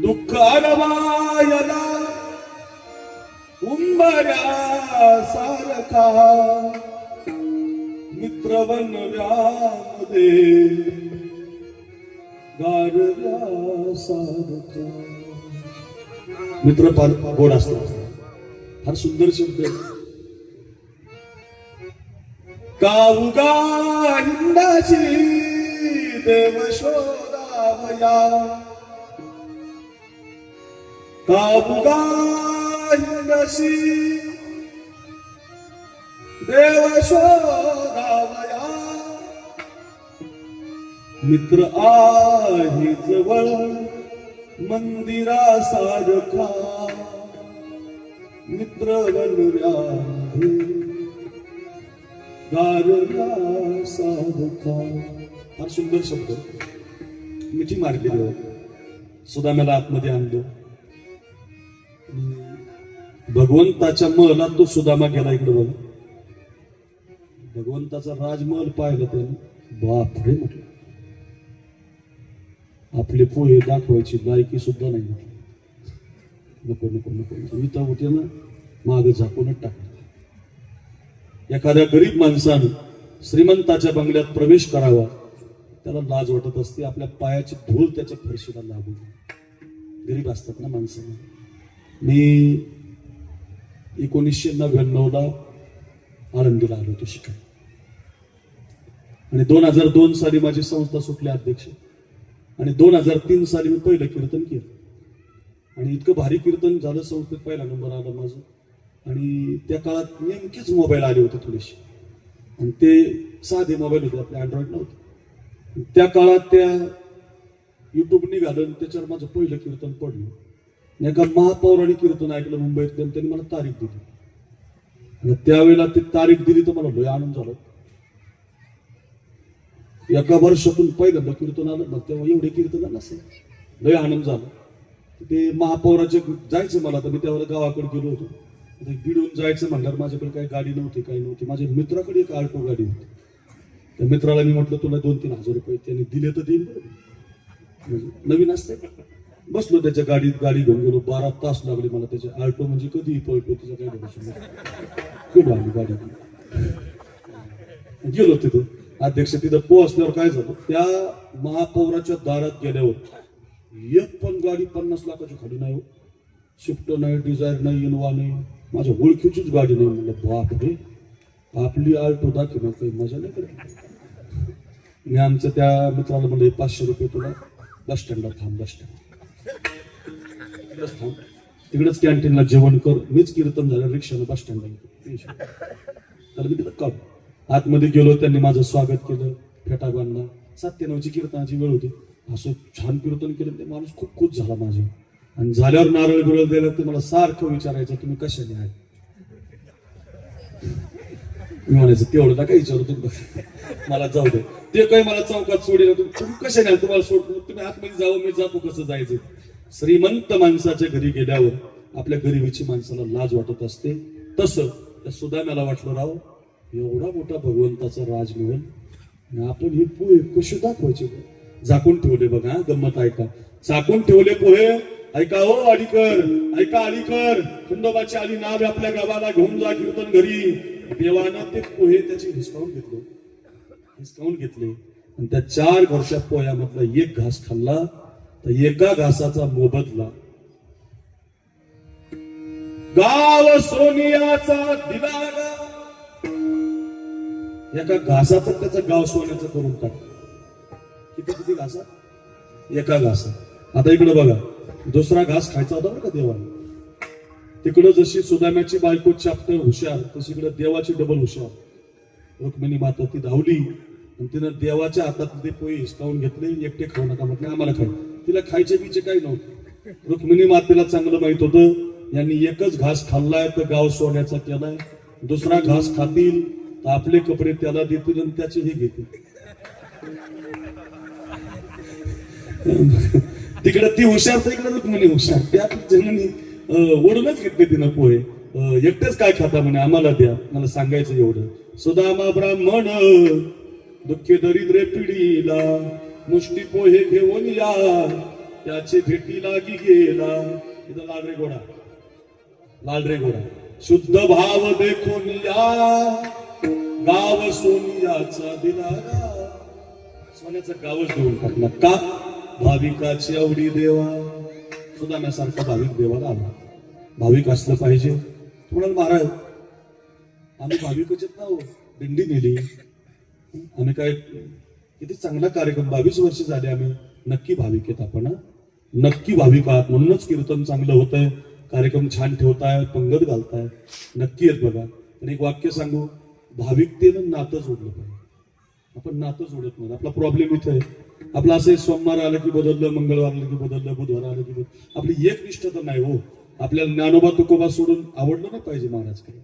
दुःख अरवायला उंबऱ्या सारखा मित्र बनव्यामध्ये गारव्या सारखा. मित्र फार गोड असतात, फार सुंदर शब्द. काऊगा हिंदाची देव शोधावया. काऊगा हिंदाची देव शोधावया. मित्र आहे जवळ मंदिरासारखा मित्र बनव्यामध्ये गारव्या सारखा. फार सुंदर शब्द, मिठी मारली देव. सुदाम्याला आतमध्ये आणलं. भगवंताच्या महलात तो सुदामा गेला. इकडे बघा, भगवंताचा राजमहल पाहिला त्याने. बापरे म्हटलं, आपले पोहे दाखवायची लायकी सुद्धा नाही म्हटलं. नको नको नको, मी तर होते ना माग झाकूनच टाकलं. एखाद्या गरीब माणसानं श्रीमंताच्या बंगल्यात प्रवेश करावा, त्याला लाज वाटत असते. आपल्या पायाची धूळ त्याच्या फरशीला लागू. गरीब असतात ना माणसं. मी 1999 आळंदीला आलो होतो शिकाय, आणि 2002 साली माझी संस्था सुटली अध्यक्ष, आणि 2003 साली मी पहिलं कीर्तन केलं. आणि इतकं भारी कीर्तन झालं, संस्थेत पहिला नंबर आला माझं. आणि त्या काळात नेमकेच मोबाईल आले होते थोडेसे, आणि ते साधे मोबाईल होते, आपले अँड्रॉइड नव्हते. त्या काळात त्या युट्यूब निघालं, त्याच्यावर माझं पहिलं कीर्तन पडलं. एका महापौराणिक कीर्तन ऐकलं मुंबईत, त्यांनी मला तारीख दिली. आणि त्यावेळेला ती तारीख दिली तर मला लय आनंद झाला. एका वर्षातून पहिल्यांदा कीर्तन आलं ना, तेव्हा एवढे कीर्तन नसेल, लय आनंद झाला. ते महापौराचे जायचं मला, तर मी त्यावेळेला गावाकडे गेलो होतो. भिडून जायचं म्हणल्यावर माझ्याकडे काही गाडी नव्हती, काही नव्हती. माझ्या मित्राकडे एक आल्टो गाडी होती. त्या मित्राला मी म्हटलं, तुला 2-3 हजार रुपये त्यांनी दिले तर देईल, म्हणजे नवीन असते. बसलो त्याच्या गाडीत, गाडी घेऊन गेलो. 12 तास लागले मला. त्याच्या आल्टो म्हणजे कधी पळतो तिच्या गाडी बसून खूप लागली गाडी. गेलो तिथं. अध्यक्ष तिथं पोहोचल्यावर काय झालं, त्या महापौराच्या दारात गेल्यावर एक पण गाडी 50 लाखाची खाली नाही. स्विफ्ट नाही, डिझायर नाही, इनोवा नाही, माझ्या ओळखीचीच गाडी नाही. म्हणलं बापरे, आपली आल्टो दाखवणार काही मजा नाही करत. मी आमच्या त्या मित्राला म्हणलं, 500 रुपये तुला बस स्टँडला थांब, बस स्टँड थांब, तिकडेच कॅन्टीनला जेवण कर. मीच कीर्तन झालं रिक्षानं बस स्टँडला. तर मी तिथं काढ आतमध्ये गेलो. त्यांनी माझं स्वागत केलं, फेटा बांधला. 7 ते 9 कीर्तनाची वेळ होती. असं छान कीर्तन केलं. ते माणूस खूप खुश झाला माझं. आणि झाल्यावर नारळ बिरळ द्यायला ते मला सारखं विचारायचं, तुम्ही कशाने आहे. मी म्हणायचं, तेवढं नका विचारू तुम्ही, मला जाऊ दे. ते काही मला चौकात सोडेल, तुम्ही कशाने आहे, तुम्हाला सोडतो, तुम्ही आतमध्ये जाऊ, मी जातो, कसं जायचं. श्रीमंत माणसाच्या घरी गेल्यावर आपल्या गरिबीची माणसाला लाज वाटत असते. तसं त्या सुदाम्याला वाटलं, राव एवढा मोठा भगवंताचा राजमहल, आणि आपण हे पोहे कसे दाखवायचे. झाकून ठेवले बघा, गंमत ऐका. झाकून ठेवले पोहे. ऐका हो अलीकर, ऐका अलीकर, खंडोबाची आली नाव आपल्या गावाला घेऊन जा कीर्तन घरी. देवानं ते पोहे त्याचे हिसकावून घेतले. आणि त्या 4 घरच्या पोह्यामधला एक घास खाल्ला तर एका घासाचा मोबदला गाव सोनियाचा दिला. एका घासाचं त्याचं गाव सोन्याचं करून टाक. किती घासा, एका घासात. आता इकडे बघा, दुसरा घास खायचा होता बरं का देवाला. तिकडं जशी सुदाम्याची बायको चॅप्टर हुशार, तशी इकडे देवाची डबल हुशार. रुक्मिणी माता ती धावली आणि तिनं देवाच्या हातात ते पोहे हिसकावून घेतले. एकटे खाऊ नका म्हटलं, आम्हाला खाय. तिला खायचे बिचे काही नव्हते. रुक्मिणी मातेला चांगलं माहित होतं, यांनी एकच घास खाल्लाय तर गाव सोन्याचा केलाय. दुसरा घास खातील तर आपले कपडे त्याला देतील आणि त्याचे हे घेतील. तिकडे ती हुशार तर इकडे रुक्मिणी हुशार. त्या जननी ओढूनच घेतले तिनं पोहे. एकटेच काय खाता म्हणे, आम्हाला द्या, मला सांगायचं एवढं. सुदामा ब्राह्मण दुःखी दरिद्रे पिढीला मुष्टी पोहे घेऊन या, त्याचे भेटी लागी गेला. इथं लाल रे घोडा, लाल रे घोडा. शुद्ध भाव देखून या, गाव सोनियाचा दिलारा. सोन्याचं गावच देऊन टाकला का? भाविकाची आवडी देवा. सुदाम्यासारखा भाविक देवाला आला. भाविक असलं पाहिजे. तुम्हाला महाराज आम्ही भाविकच येत ना हो. दिंडी नेली आम्ही, काय किती चांगला कार्यक्रम. 22 वर्ष झाले आम्ही नक्की भाविक आहेत. आपण नक्की भाविक आहात, म्हणूनच कीर्तन चांगलं होतंय, कार्यक्रम छान ठेवताय, पंगत घालताय, नक्की आहेत बघा. पण एक वाक्य सांगू, भाविकतेनं नातं जोडलं पाहिजे. आपण नातं जोडत नाही. आपला प्रॉब्लेम इथे आहे. आपलं असं सोमवार आलं की बदललं, मंगळवार आलं की बदललं, बुधवार आलं की बदललं. आपली एक निष्ठा तर नाही हो. आपल्याला ज्ञानोबा तुकोबा सोडून आवडलं नाही पाहिजे महाराजकडे.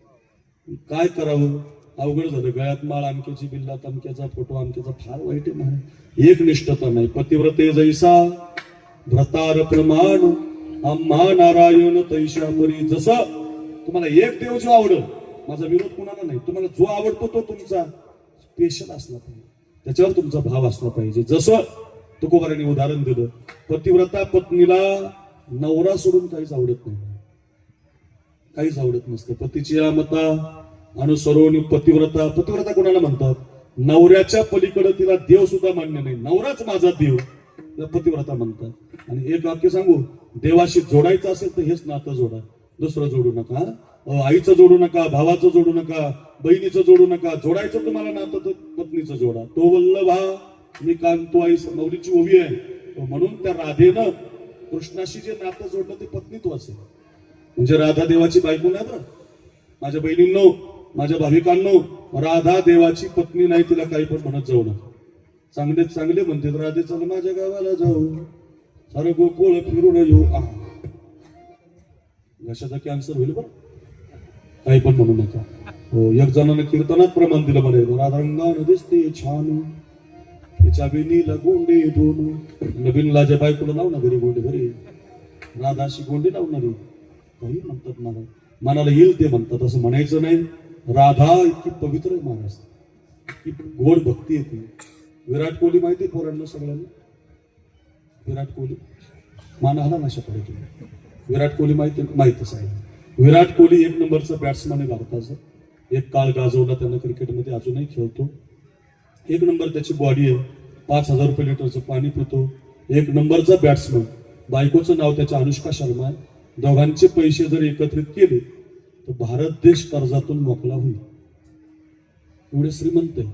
काय करावं, अवघड झालं. गळ्यात माळ, अमक्याची बिल्ला, तमक्याचा फोटो, अमक्याचा. फार वाईट आहे महाराज. एक निष्ठता नाही. पतिव्रते जैसा व्रतार प्रमाण, आम्हा नारायण तैशा परी. जसं तुम्हाला एक देव जो आवडल, माझा विरोध कुणाला नाही, तुम्हाला जो आवडतो तो तुमचा स्पेशल असला पाहिजे, त्याच्यावर तुमचा भाव असला पाहिजे. जसं तुकोबारांनी उदाहरण दिलं, पतिव्रता पत्नीला नवरा सोडून काहीच आवडत नाही, काहीच आवडत नसतं. पतीची या मता अनुसरून पतिव्रता. पतिव्रता कोणाला म्हणतात? नवऱ्याच्या पलीकडे तिला देव सुद्धा मान्य नाही, नवराच माझा देव, पतिव्रता म्हणतात. आणि एक वाक्य सांगू, देवाशी जोडायचं असेल तर हेच नातं जोडा, दुसरं जोडू नका. आईचं जोडू नका, भावाचं जोडू नका, बहिणीचं जोडू नका. जोडायचं तुम्हाला नातं तर पत्नीचं जोडा. तो वल्लभा मी कांतो आई मौलीची ओवी आहे. म्हणून त्या राधेनं कृष्णाशी जे नातं जोडलं ते पत्नीत्वाच आहे. म्हणजे राधा देवाची बायको नाही बरं. माझ्या बहिणींनो, माझ्या भाविकांनो, राधा देवाची पत्नी नाही. तिला काही पण म्हणत जाऊ नका. चांगले चांगले म्हणते राधे चल माझ्या गावाला जाऊ, सारं गोकुळ फिरून येऊ. घशाचा कॅन्सर होईल बरं, काही पण म्हणू नका. हो, एक जणांना कीर्तनात प्रमाण दिलं म्हणे, राधारंगानं दिसते छान, तिच्या बेनीला गोंडे दोन. नवीन लाजा बायकोला लाव ना घरी गोंडे, घरी राधाशी गोंडे लावणारी काही म्हणतात. मला मनाला येईल ते म्हणतात, असं म्हणायचं नाही. राधा इतकी पवित्र आहे महाराज, इतकी गोड भक्ती येते. विराट कोहली माहिती आहे पोरांना सगळ्यांना? विराट कोहली मान आला ना शपथ. विराट कोहली माहितच आहे. विराट कोहली 1 नंबरचा बॅट्समन आहे भारताचा. एक काळ गाजवला त्यानं क्रिकेटमध्ये, अजूनही खेळतो. 1 नंबर त्याची बॉडी आहे. 5,000 रुपये लिटरचं पाणी पितो. 1 नंबरचा बॅट्समन. बायकोचं नाव त्याच्या अनुष्का शर्मा आहे. दोघांचे पैसे जर एकत्रित केले तर भारत देश कर्जातून मोकळा होईल. एवढे श्रीमंत आहे.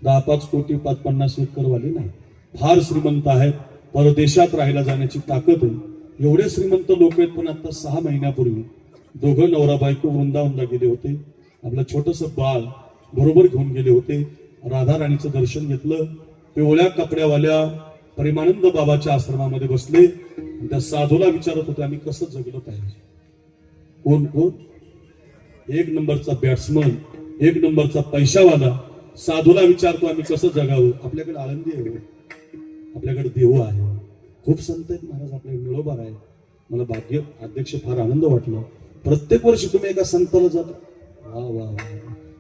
10-5 कोटी 5-50 एकरवाले नाही, फार श्रीमंत आहेत. परदेशात राहायला जाण्याची ताकद आहे. एवढे श्रीमंत लोक आहेत. पण आता 6 महिन्यापूर्वी दोघं नवरा बायको वृंदावनला गेले होते. आपलं छोटंसं बाळ बरोबर घेऊन गेले होते. राधा राणीचं दर्शन घेतलं. पिवळ्या कपड्यावाल्या प्रेमानंद बाबाच्या आश्रमामध्ये बसले. त्या साधूला विचारत होते आम्ही कसं जगलं पाहिजे. कोण कोण? 1 नंबरचा बॅट्समन, 1 नंबरचा पैशावाला साधूला विचारतो आम्ही कसं जगावं. आपल्याकडे आनंदी आहे, आपल्याकडे देव आहे, खूप संत आहेत महाराज, आपल्याकडे निळोबार आहे. मला भाग्य अध्यक्ष फार आनंद वाटला. प्रत्येक वर्षी तुम्ही एका संताला जाता. वा वा वा,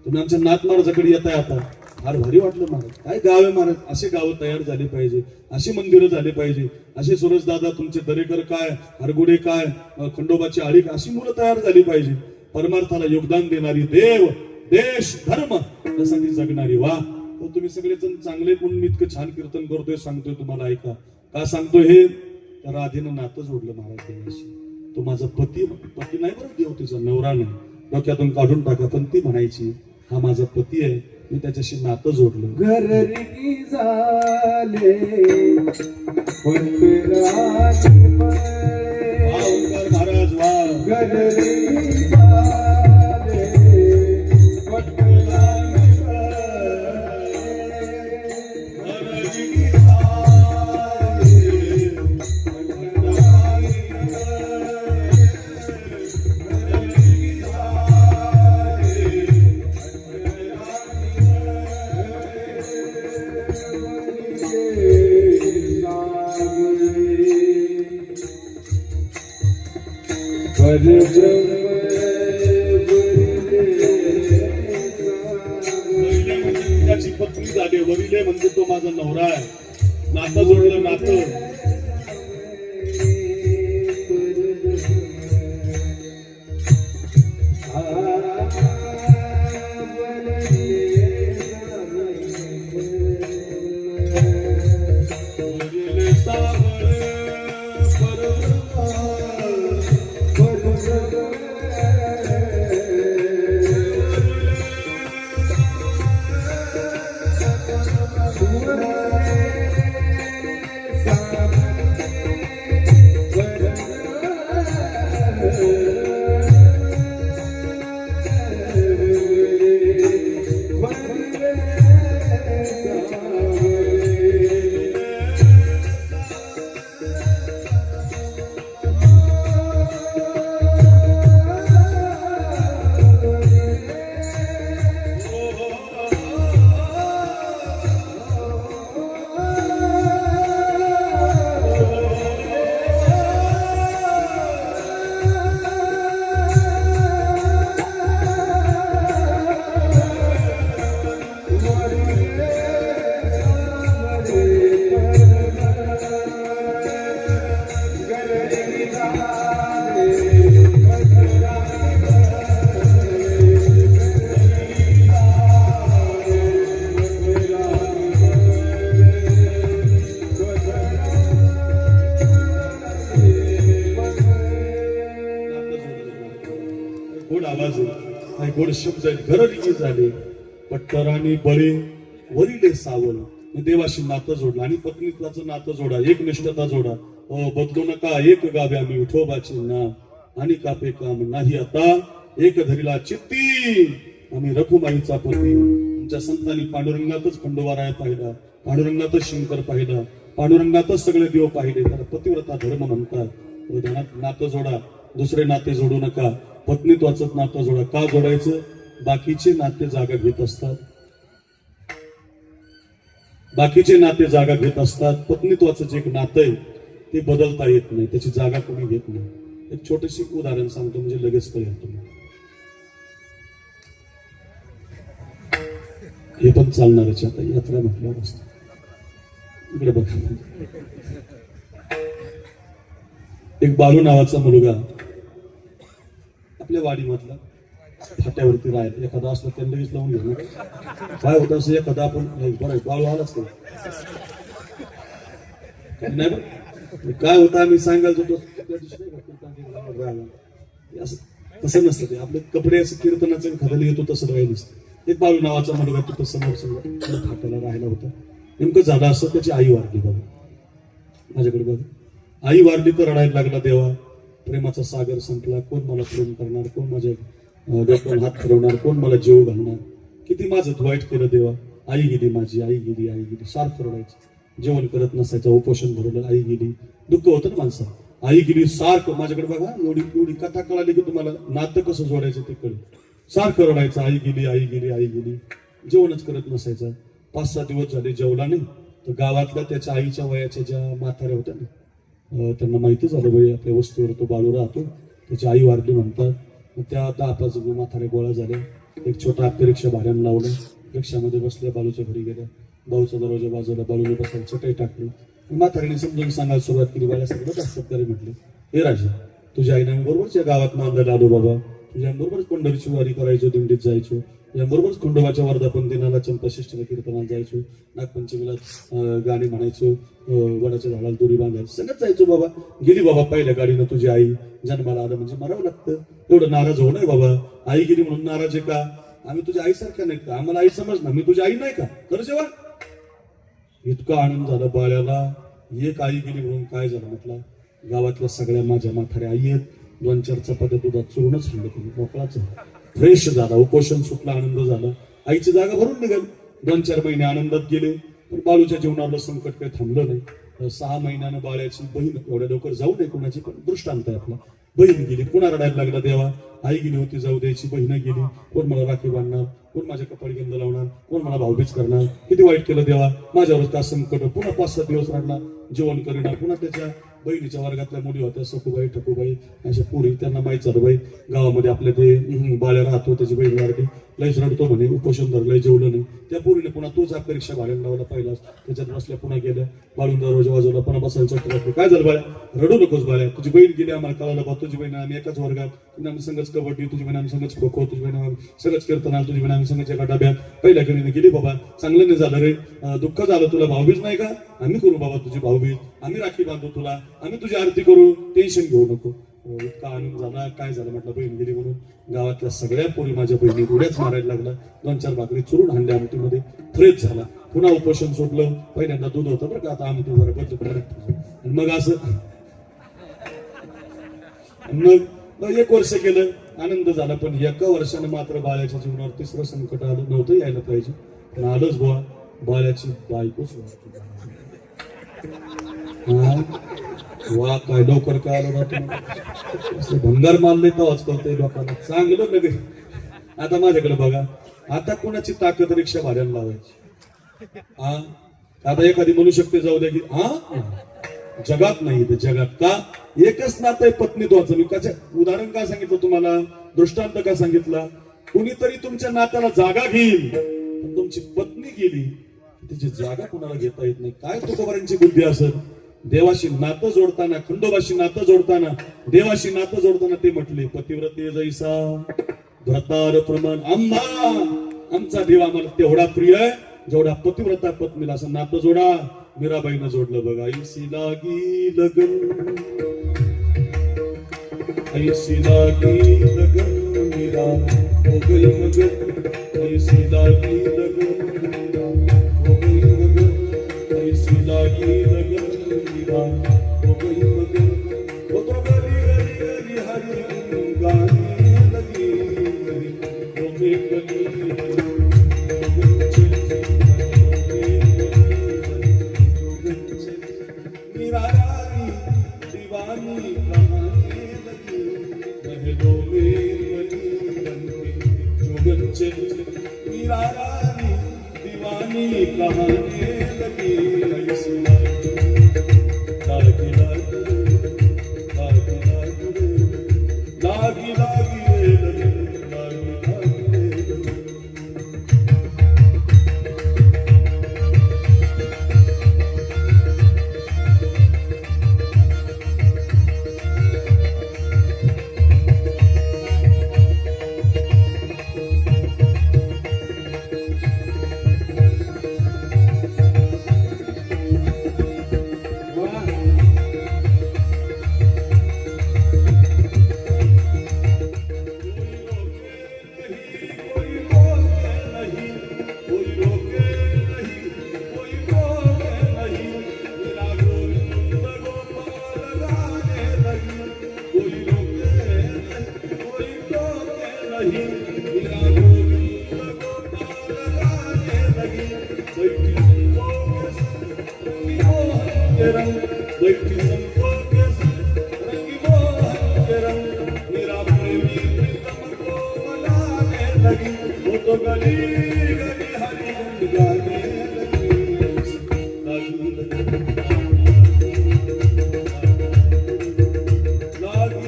तुम्ही आमच्या नाथ महाराजाकडे येताय आता, फार भारी वाटलं महाराज. काय गाव आहे महाराज. असे गावं तयार झाले पाहिजे, अशी मंदिरं झाले पाहिजे, असे सुरजदादा तुमचे दरेकर काय, हरगुडे काय, खंडोबाची आळी, अशी मुलं तयार झाली पाहिजे. परमार्थाला योगदान देणारी, देव देश धर्म यासाठी जगणारी. वा, तुम्ही सगळेजण चांगले म्हणून मी इतकं छान कीर्तन करतोय, सांगतोय तुम्हाला. ऐका का सांगतोय हे. तर राधेनं नातं जोडलं महाराज देवाशी. तो माझा पती नाही बरं, देव तिचा नवरा नाही, डोक्यातून काढून टाका. पण ती म्हणायची हा माझा पती आहे, मी त्याच्याशी नातं जोडलं.
घररी झाले
महाराज वा.
घररी झाले
वरिले म्हणजे त्याची पत्नी झाली, वरिले म्हणजे तो माझा नवरा आहे. नातं जोडलं नातं. वरिले सावळ गोड आवाज आहे आणि गोड शब्द आहेत. घररिंगी झाले पट्टर आणि बळे वरिले सावल. देवाशी नातं जोडलं आणि पत्नीत्वाचं नातं जोडा, एक निष्ठता जोडा. बदलू नका एक गावे आम्ही विठोबाचे नाव आणि कापे काम नाही आता एक धरीला चित्ती आम्ही रखुमाईचा पती. आमच्या संतांनी पांडुरंगातच खंडोबाराय पाहिला, पांडुरंगातच शंकर पाहिला, पांडुरंगातच सगळे देव पाहिले. त्याला पतिव्रता धर्म म्हणतात. नातं जोडा, दुसरे नाते जोडू नका. पत्नीत्वाचं नातं जोडा. का जोडायचं? बाकीचे नाते जागा घेत असतात, बाकीचे नाते जागा घेत असतात. पत्नीत्वाचं जे एक नातं आहे ते बदलता येत नाही, त्याची जागा कोणी घेत नाही. एक छोटीशी उदाहरण सांगतो म्हणजे लगेच कळेल तुम्हाला. हे पण चालणारच आता यात्रा म्हटल्यावर असतं. इकडे बघा, एक बालू नावाचा मुलगा आपल्या वाडीमधला फाट्यावरती राहिला. एखादा असला त्यांना लगेच लावून घेऊ. काय होतं असं एखादा आपण बरं बाळू आलाच का नाही बरं काय होतं आम्ही सांगायचो तो असं तसं नसतं. ते आपले कपडे असं कीर्तनाचं खाली येतो तसं राहिलं नसतं. एक बाळू नावाचा मुलगा तिथं समोर समोर फाट्याला राहायला होता. नेमकं झालं असं त्याची आई वारली. बाबा माझ्याकडे बघा, आई वारली तर रडायला लागला. देवा प्रेमाचा सागर संपला, कोण मला प्रेम करणार, कोण माझ्या डोक्यावर हात फिरवणार, कोण मला जीव घालणार, किती माझं वाईट केलं देवा. आई गेली माझी, आई गेली, आई गेली. सारखं रडायचं, जेवण करत नसायचं, उपोषण भरवलं, आई गेली. दुःख होतं ना माणसं. आई गेली सारखं. माझ्याकडे बघा, एवढी एवढी कथा कळाली की तुम्हाला नातं कसं जोडायचं ते कळेल. सारखं रडायचं, आई गेली, आई गेली, आई गेली. जेवणच करत नसायचं. 5-6 दिवस झाले जेवला नाही. तर गावातल्या त्याच्या आईच्या वयाच्या ज्या म्हाताऱ्या होत्या ना, त्यांना माहिती झालं बाई आपल्या वस्तीवर तो बाळू राहतो, त्याची आई वारली म्हणतात. मग त्या 10-5 म्हाताऱ्या गोळा झाल्या. एक छोटा आपली रिक्षा भाड्यानं लावलं. रिक्षामध्ये बसल्या, बालूच्या घरी गेल्या. बाळूचा दरवाजा बाजूला, बाळूने बसायला चटई टाकली. म्हातारीने समजून सांगायला सुरुवात केली. बाळा सगळं असतात तरी म्हटलं, हे राजा तुझ्या आईने आम्ही बरोबरच या गावात नांदायला आलो बाबा. तुझ्या बरोबरच पंढरीची वारी करायचो, दिंडीत जायचो. याबरोबरच खंडोबाच्या वर्धापन दिनाला चंपाषष्ठीला कीर्तनाला जायचो. नागपंचमीला गाणी म्हणायचो. वडाच्या झाडाला दोरी बांधायचो, सगळंच जायचो बाबा. गेली बाबा पहिल्या गाडीनं तुझी आई. जन्माला आलं म्हणजे मरावं लागतं. एवढं नाराज होऊ नये बाबा. आई गेली म्हणून नाराज आहे का? आम्ही तुझ्या आईसारख्या नाहीत का? आम्हाला आई समज ना, मी तुझी आई नाही का? कर जेव्हा इतका आनंद झाला बाळ्याला. एक आई गेली म्हणून काय झालं म्हटलं, गावातल्या सगळ्या माझ्या म्हाताऱ्या आई आहेत. 2-4 चपात्या दुधात चुरूनच खाल्लं तुम्ही. मोकळाच फ्रेश झाला, उपोषण सुटला, आनंद झाला. आईची जागा भरून निघाली. 2-4 महिने आनंदात गेले. पण बाळूच्या जीवनाला संकट काही थांबलं नाही. 6 महिन्यानं बाळ्याची बहीण, एवढ्या लवकर जाऊ नये कोणाची, पण दृष्टांत आहे आपला. बहीण गेली. पुन्हा रडायला लागला देवा. आई गेली होती जाऊ द्यायची, बहीण गेली. कोण मला राखी बांधणार, कोण माझ्या कपाळी गंध लावणार, कोण मला भाऊबीज करणार. किती वाईट केलं देवा, माझ्यावर का संकट. पुन्हा 5-7 दिवस रडला, जेवण करीना. पुन्हा त्याच्या बहिणीच्या वर्गातल्या मुली होत्या, सखूबाई ठकूबाई अशा पुढे त्यांना माहीत झालं बाई गावामध्ये आपल्या ते बाळ्या राहतो, त्याची बहीण वाढली, लयच रडतो म्हणे, उपोषण धरलंय, जेवलं नाही. त्या पोरीने पुन्हा तोच आपल्या रिक्षा भाड्याला लावला पहिलाच, त्याच्यात बसल्या, पुन्हा गेल्या, बाळून दरवाजा वाजवला, पुन्हा बसायला चक्कर. काय झालं बाळ्या, रडू नकोस बाळ्या, तुझी बहीण गेली, आम्हाला कळालं बा, तुझी बहीण आम्ही एकाच वर्गात, तुझी आम्ही संगच कबड्डी, तुझी बहीण आम्ही संगच खो खो, तुझी बहीण आम्ही सगळंच कीर्तन, तुझी बहीण आम्ही संगच एका डब्यात पहिल्या करीने गेली. बाबा चांगलं नाही झालं रे, दुःख झालं, तुला भाऊबीज नाही का, आम्ही करू बाबा तुझी भाऊबीज, आम्ही राखी बांधू तुला, आम्ही तुझी आरती करू, टेन्शन घेऊ नको. इतका आनंद झाला. काय झालं म्हटलं, बहीण गेली म्हणून गावातल्या सगळ्या पोरी माझ्या बहिणी उड्याच मारायला लागला, 2-4 भाकरी चुरून हाणल्या आमटीमध्ये, फ्रेश झाला, पुन्हा उपोषण सोडलं. पहिल्यांदा दूध होतं बरं का, आता आम्ही तू जरा बदलतो. मग असं मग 1 वर्ष केलं, आनंद झाला. पण 1 वर्षाने मात्र बाळ्याच्या जीवनावर 3रं संकट आलं. नव्हतं यायला पाहिजे, पण आलंच बुवा, बाळ्याची बायकोच वा. काय लवकर काय आलं ना, भंगार मारले तेव्हाच कळतंय लोकांना, चांगलं नगे. आता माझ्याकडे बघा, आता कोणाची ताकद रिक्षा भाड्याला लावायची? हा, आता एखादी म्हणू शकते जाऊ द्या की हा, जगात नाही ते जगात का एकच नातं आहे पत्नीत्वाचं. मी त्याचं उदाहरण का सांगितलं तुम्हाला, दृष्टांत का सांगितला? कुणीतरी तुमच्या नात्याला जागा घेईल, पण तुमची पत्नी गेली, तिची जागा कुणाला घेता येत नाही. काय तुकोबारांची बुद्धी असेल? देवाशी नातं जोडताना, खंडोबाशी नातं जोडताना, देवाशी नातं जोडताना ते म्हटले, पतिव्रते जैसा भ्रतार प्रमाण. आमचा देव आम्हाला तेवढा प्रिय आहे जेवढा पतिव्रता पत्नीला. असं नातं जोडा. मीराबाईनं जोडलं बघा, ऐसी लागी लगन, ऐसी लागी लगन मीरा हो गई मगन, ऐसी लागी लगन मीरा हो गई मगन, ऐसी लागी लगन मीरा हो गई मगन. वो तो गली गली गली हरी गाने लगी, वो भी गली दीवानी कहानी लगी. ऐसी लागी लागी लागी लागी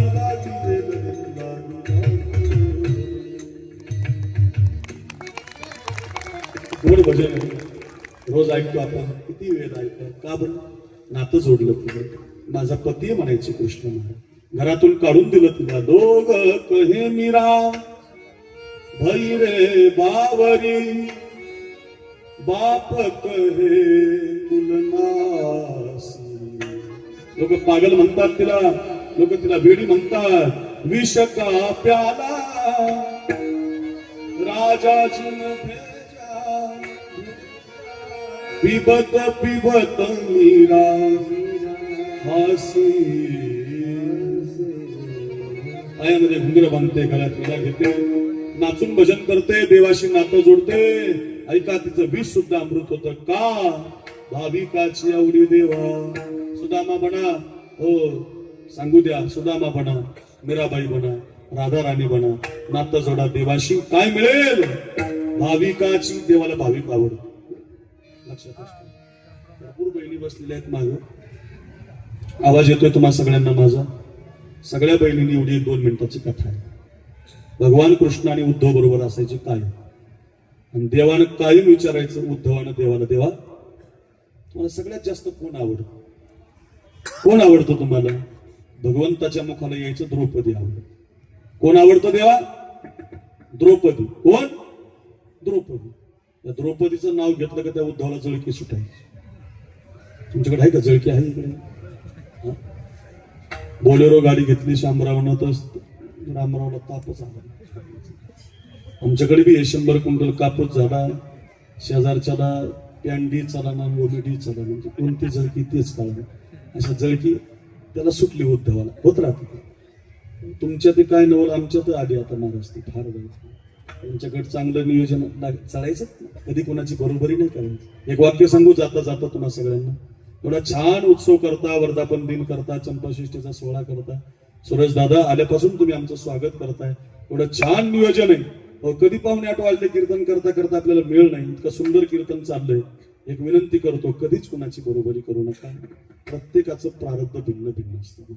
लागी लागी लागी. गोड भजन रोज ऐकतो आपण, किती वेळ ऐकतो का बरं? नातं जोडलं तुझं. माझा पती म्हणायचे कृष्ण महाराज, घरातून काढून दिलं तुला. दोघ कहे मीरा भैरे बावरी, बाप कहे कुलनासी. लोक पागल म्हणतात तिला, लोक तिला वेडी म्हणतात. विष का प्याला राजाची पिबत पिबत मीरा हासी. पायामध्ये घुंगर बांधते, गळ्यात विडा घेते, नाचून भजन करते, देवाशी नातं जोडते. ऐका, तिचं विष सुद्धा अमृत होतं का? भाविकाची आवडी देवा. सुदामा बना, हो सांगू द्या, सुदामा बना, मीराबाई बना, राधा राणी बना, नातं जोडा देवाशी. काय मिळेल? भाविकाची, देवाला भाविक आवड. लक्षात असतो. भरपूर बहिणी बसलेल्या आहेत मागं. आवाज येतोय तुम्हा सगळ्यांना माझा? सगळ्या बहिणींनी एवढी 1-2 मिनिटाची कथा आहे. भगवान कृष्ण आणि उद्धव बरोबर असायचे काय, आणि देवानं कायम विचारायचं उद्धवानं देवाला, देवा तुम्हाला सगळ्यात जास्त कोण आवडतं? कोण आवडतं तुम्हाला? भगवंताच्या मुखाला यायचं द्रौपदी आवडत. कोण आवडतं देवा? द्रौपदी. कोण? द्रौपदी. त्या द्रौपदीचं नाव घेतलं का त्या उद्धवाला जळकी सुटायची. तुमच्याकडे आहे का जळकी? आहे इकडे. बोलेरो गाडी घेतली शामरावनं तर रामरावला तापच आला. आमच्याकडे बी 100 क्विंटल कापूस झाला. शेजारच्याला पॅन्डी चालना, ओमिडी चालना, म्हणजे कोणती जळकी तेच कळलं. अशा जळकी त्याला सुटली उद्धवाला. होत राहते. तुमच्या ते काय नवल, आमच्या तर आधी आता महाराज ती फार वेळ. त्यांच्याकडे चांगलं नियोजन चालायचं, कधी कोणाची बरोबरी नाही करायची. एक वाक्य सांगू जाता जाता तुम्हा सगळ्यांना. एवढा छान उत्सव करता, वर्धापन दिन करता, चंपाषष्ठीचा सोहळा करता. सुरेश दादा आल्यापासून तुम्ही आमचं स्वागत करताय. एवढं छान नियोजन आहे. कधी पाहुणे 8 वाजले कीर्तन करता करता आपल्याला मेळ नाही. इतकं सुंदर कीर्तन चाललंय. एक विनंती करतो, कधीच कुणाची बरोबरी करू नका. प्रत्येकाचं प्रारब्ध भिन्न भिन्न असतं,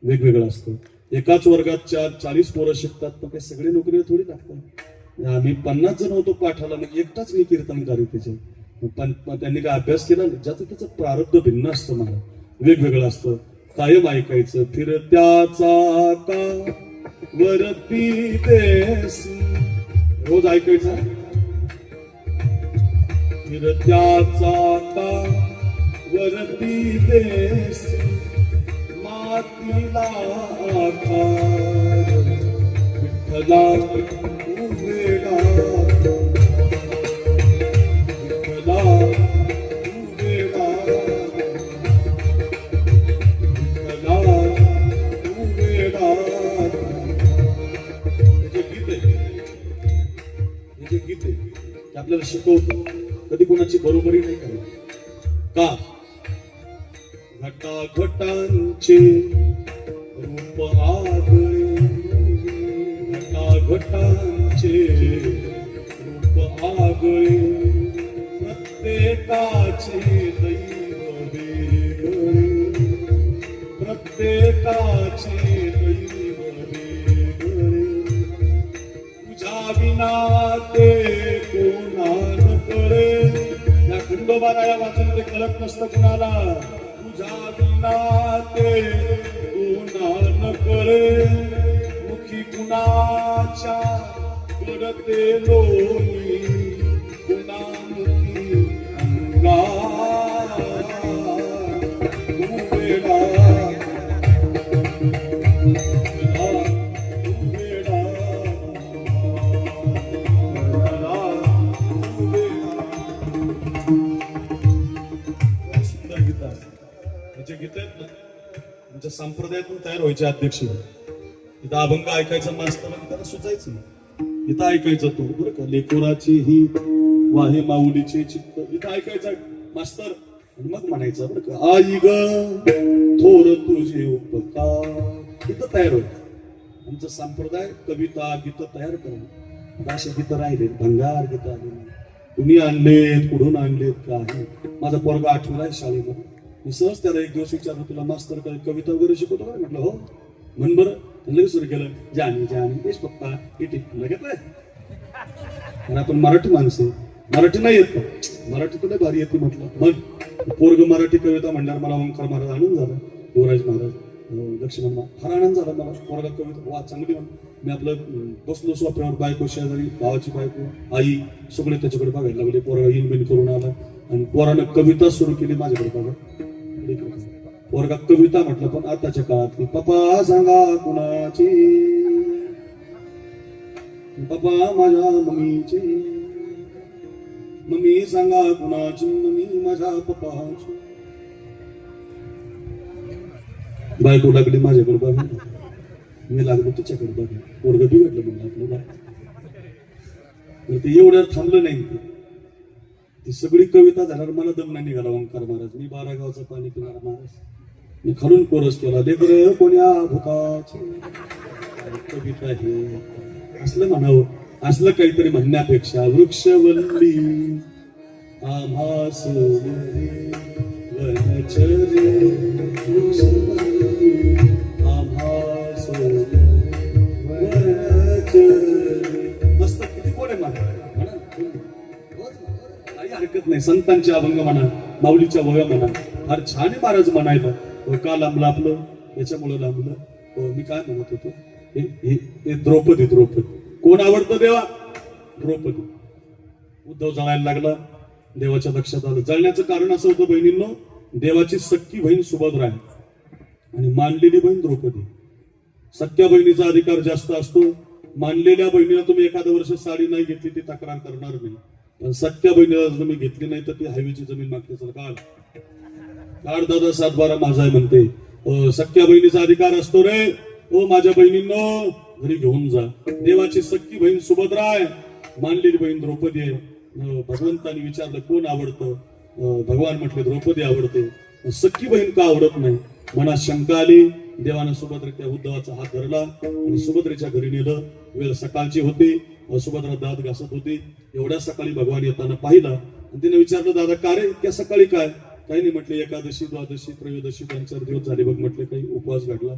वेगवेगळं असतं. एकाच वर्गात 40 पोरं शिकतात, पण काही सगळे नोकरीला थोडी लागतात. आम्ही 50 जण होतो पाठाला, मग एकटाच मी कीर्तनकारी त्याचे. पण त्यांनी काय अभ्यास केला नाही. ज्याचं त्याचं प्रारब्ध भिन्न असतं, मला वेगवेगळं असतं. कायम ऐकायचं. फिरत्याचा का वरती देसी, रोज ऐकायचं. फिरत्याचा का वरती देसी, मातीला आकार विठ्ठला उभेडा, विठ्ठला उभेडा, विठ्ठला उभेडा. हे जे गीत आहे, हे जे गीत आहे ते आपल्याला शिकवतं कधी कोणाची बरोबरी नाही करायची. का? घटाघटांचे रूप आगळे, घटाघटांचे रूप आगळे, प्रत्येकाचे दैव वेगळे, प्रत्येकाचे दैव वेगळे. तुझ्या विना ते कोणा न कळे. या खंडोबाराया वाचून ते कळत नसतं कुणाला. तुझ्या विना ते कोणा न कळे, मुखी कुणाच्या पडते लोणी, कुणामुखी अंगा उभेडा, उभेडा, सुंदर गीत आहे. जे गीत आहेत ना, आमच्या संप्रदायातून तयार व्हायचे अध्यक्ष. इथं अभंग ऐकायचा मास्तर, त्याला सुचायचं नाही. इथं ऐकायचं तो बरं का, लेकोराची ही वाहे माऊलीचे चित्त, इथं ऐकायचा मास्तर. आणि मग म्हणायचं बरं का, आई ग थोर तुझे उपकार. इथं तयार व्हायचं. आमचा संप्रदाय कविता गीत तयार करणं. असे गीतं राहिले, भंगार गीतं आले. कुणी आणलेत, कुठून आणलेत, काही. माझा पोरगा 8वीला आहे शाळेमध्ये. मी सहज त्याला एक दिवस विचारलं, तुला मास्तर काय कविता वगैरे शिकवतो का? म्हटलं हो. म्हण बरं. लगेच सुरू केलं, जानी जानी देश पप्पा इथे घेतलंय. आणि आपण मराठी माणसं, मराठी नाही येत का? मराठी तुला भारी येते म्हटलं. मग पोरग मराठी कविता म्हणल्यावर मला ओंकार महाराज आनंद झाला. युवराज महाराज, लक्ष्मण फार आनंद झाला मला. पोरगा कविता वा चांगली म्हण. मी आपलं बसलो सोफ्यावर, बायको शेजारी, भावाची बायको, आई सगळे त्याच्याकडे बघायला लागले. पोरगा इनबिन करून आला आणि पोरानं कविता सुरू केली माझ्याकडे बघा. पोरगा कविता म्हटलं, पण आताच्या काळात पप्पा सांगा कुणाची, पप्पा माझ्या मम्मीची, मम्मी सांगा कुणाची, मम्मी माझ्या पप्पाची. बायको लागली माझ्याकडे बघा, मी लागलो तिच्याकडे बघा. पोरग बिघडलं म्हणलं आपलं बघा. ते एवढ्या थांबलं नाही. ती सगळी कविता झाल्यावर मला दम नाही निघाला. ओंकार महाराज, मी 12 गावचा पाणी पिणारा महाराज. मी खरून कोरस केला, लेकर कोण्या भूताची कविता हे असलं म्हणावं. असलं काहीतरी म्हणण्यापेक्षा वृक्षवल्ली आम्हास वनचरे, वृक्ष नाही. संतांचे अभंग म्हणा, माऊलीच्या वया म्हणा, फार छान आहे महाराज म्हणायला. का लांबलं आपलं, याच्यामुळे लांबलं. मी काय म्हणत होतो, हे द्रौपदी. कोण आवडतं देवा? द्रौपदी. उद्धव जळायला लागला, देवाच्या लक्षात आलं. जळण्याचं कारण असं होतं बहिणींनो, देवाची सख्खी बहीण सुभद्रा आहे आणि मानलेली बहीण द्रौपदी. सख्या बहिणीचा अधिकार जास्त असतो. मानलेल्या बहिणीला तुम्ही एखादं वर्ष साडी नाही घेतली ती तक्रार करणार नाही, पण सख्या बहिणीला जर तुम्ही घेतली नाही तर ती हायवेची जमीन मागते. चल काढ दादा 7-12 माझा आहे म्हणते. सख्या बहिणीचा अधिकार असतो रे. माझ्या बहिणींनो घरी घेऊन जा. देवाची सख्खी बहीण सुभद्रा आहे, मानलेली बहीण द्रौपदी आहे. भगवंताने विचारलं कोण आवडतं, भगवान म्हटले द्रौपदी आवडते. सख्खी बहीण का आवडत नाही? मनात शंका आली. देवानं सुभद्रेच्या उद्धवाचा हात धरला आणि सुभद्रेच्या घरी नेलं. वेळ सकाळची होती, सुभद्रा दात घासत होती. एवढ्या सकाळी भगवान येताना पाहिलं आणि तिने विचारलं, दादा का रे, इतक्या सकाळी काय? काही नाही म्हटले, एकादशी, द्वादशी, त्रयोदशी 3-4 दिवस झाले बघ म्हटले, काही उपवास घडला,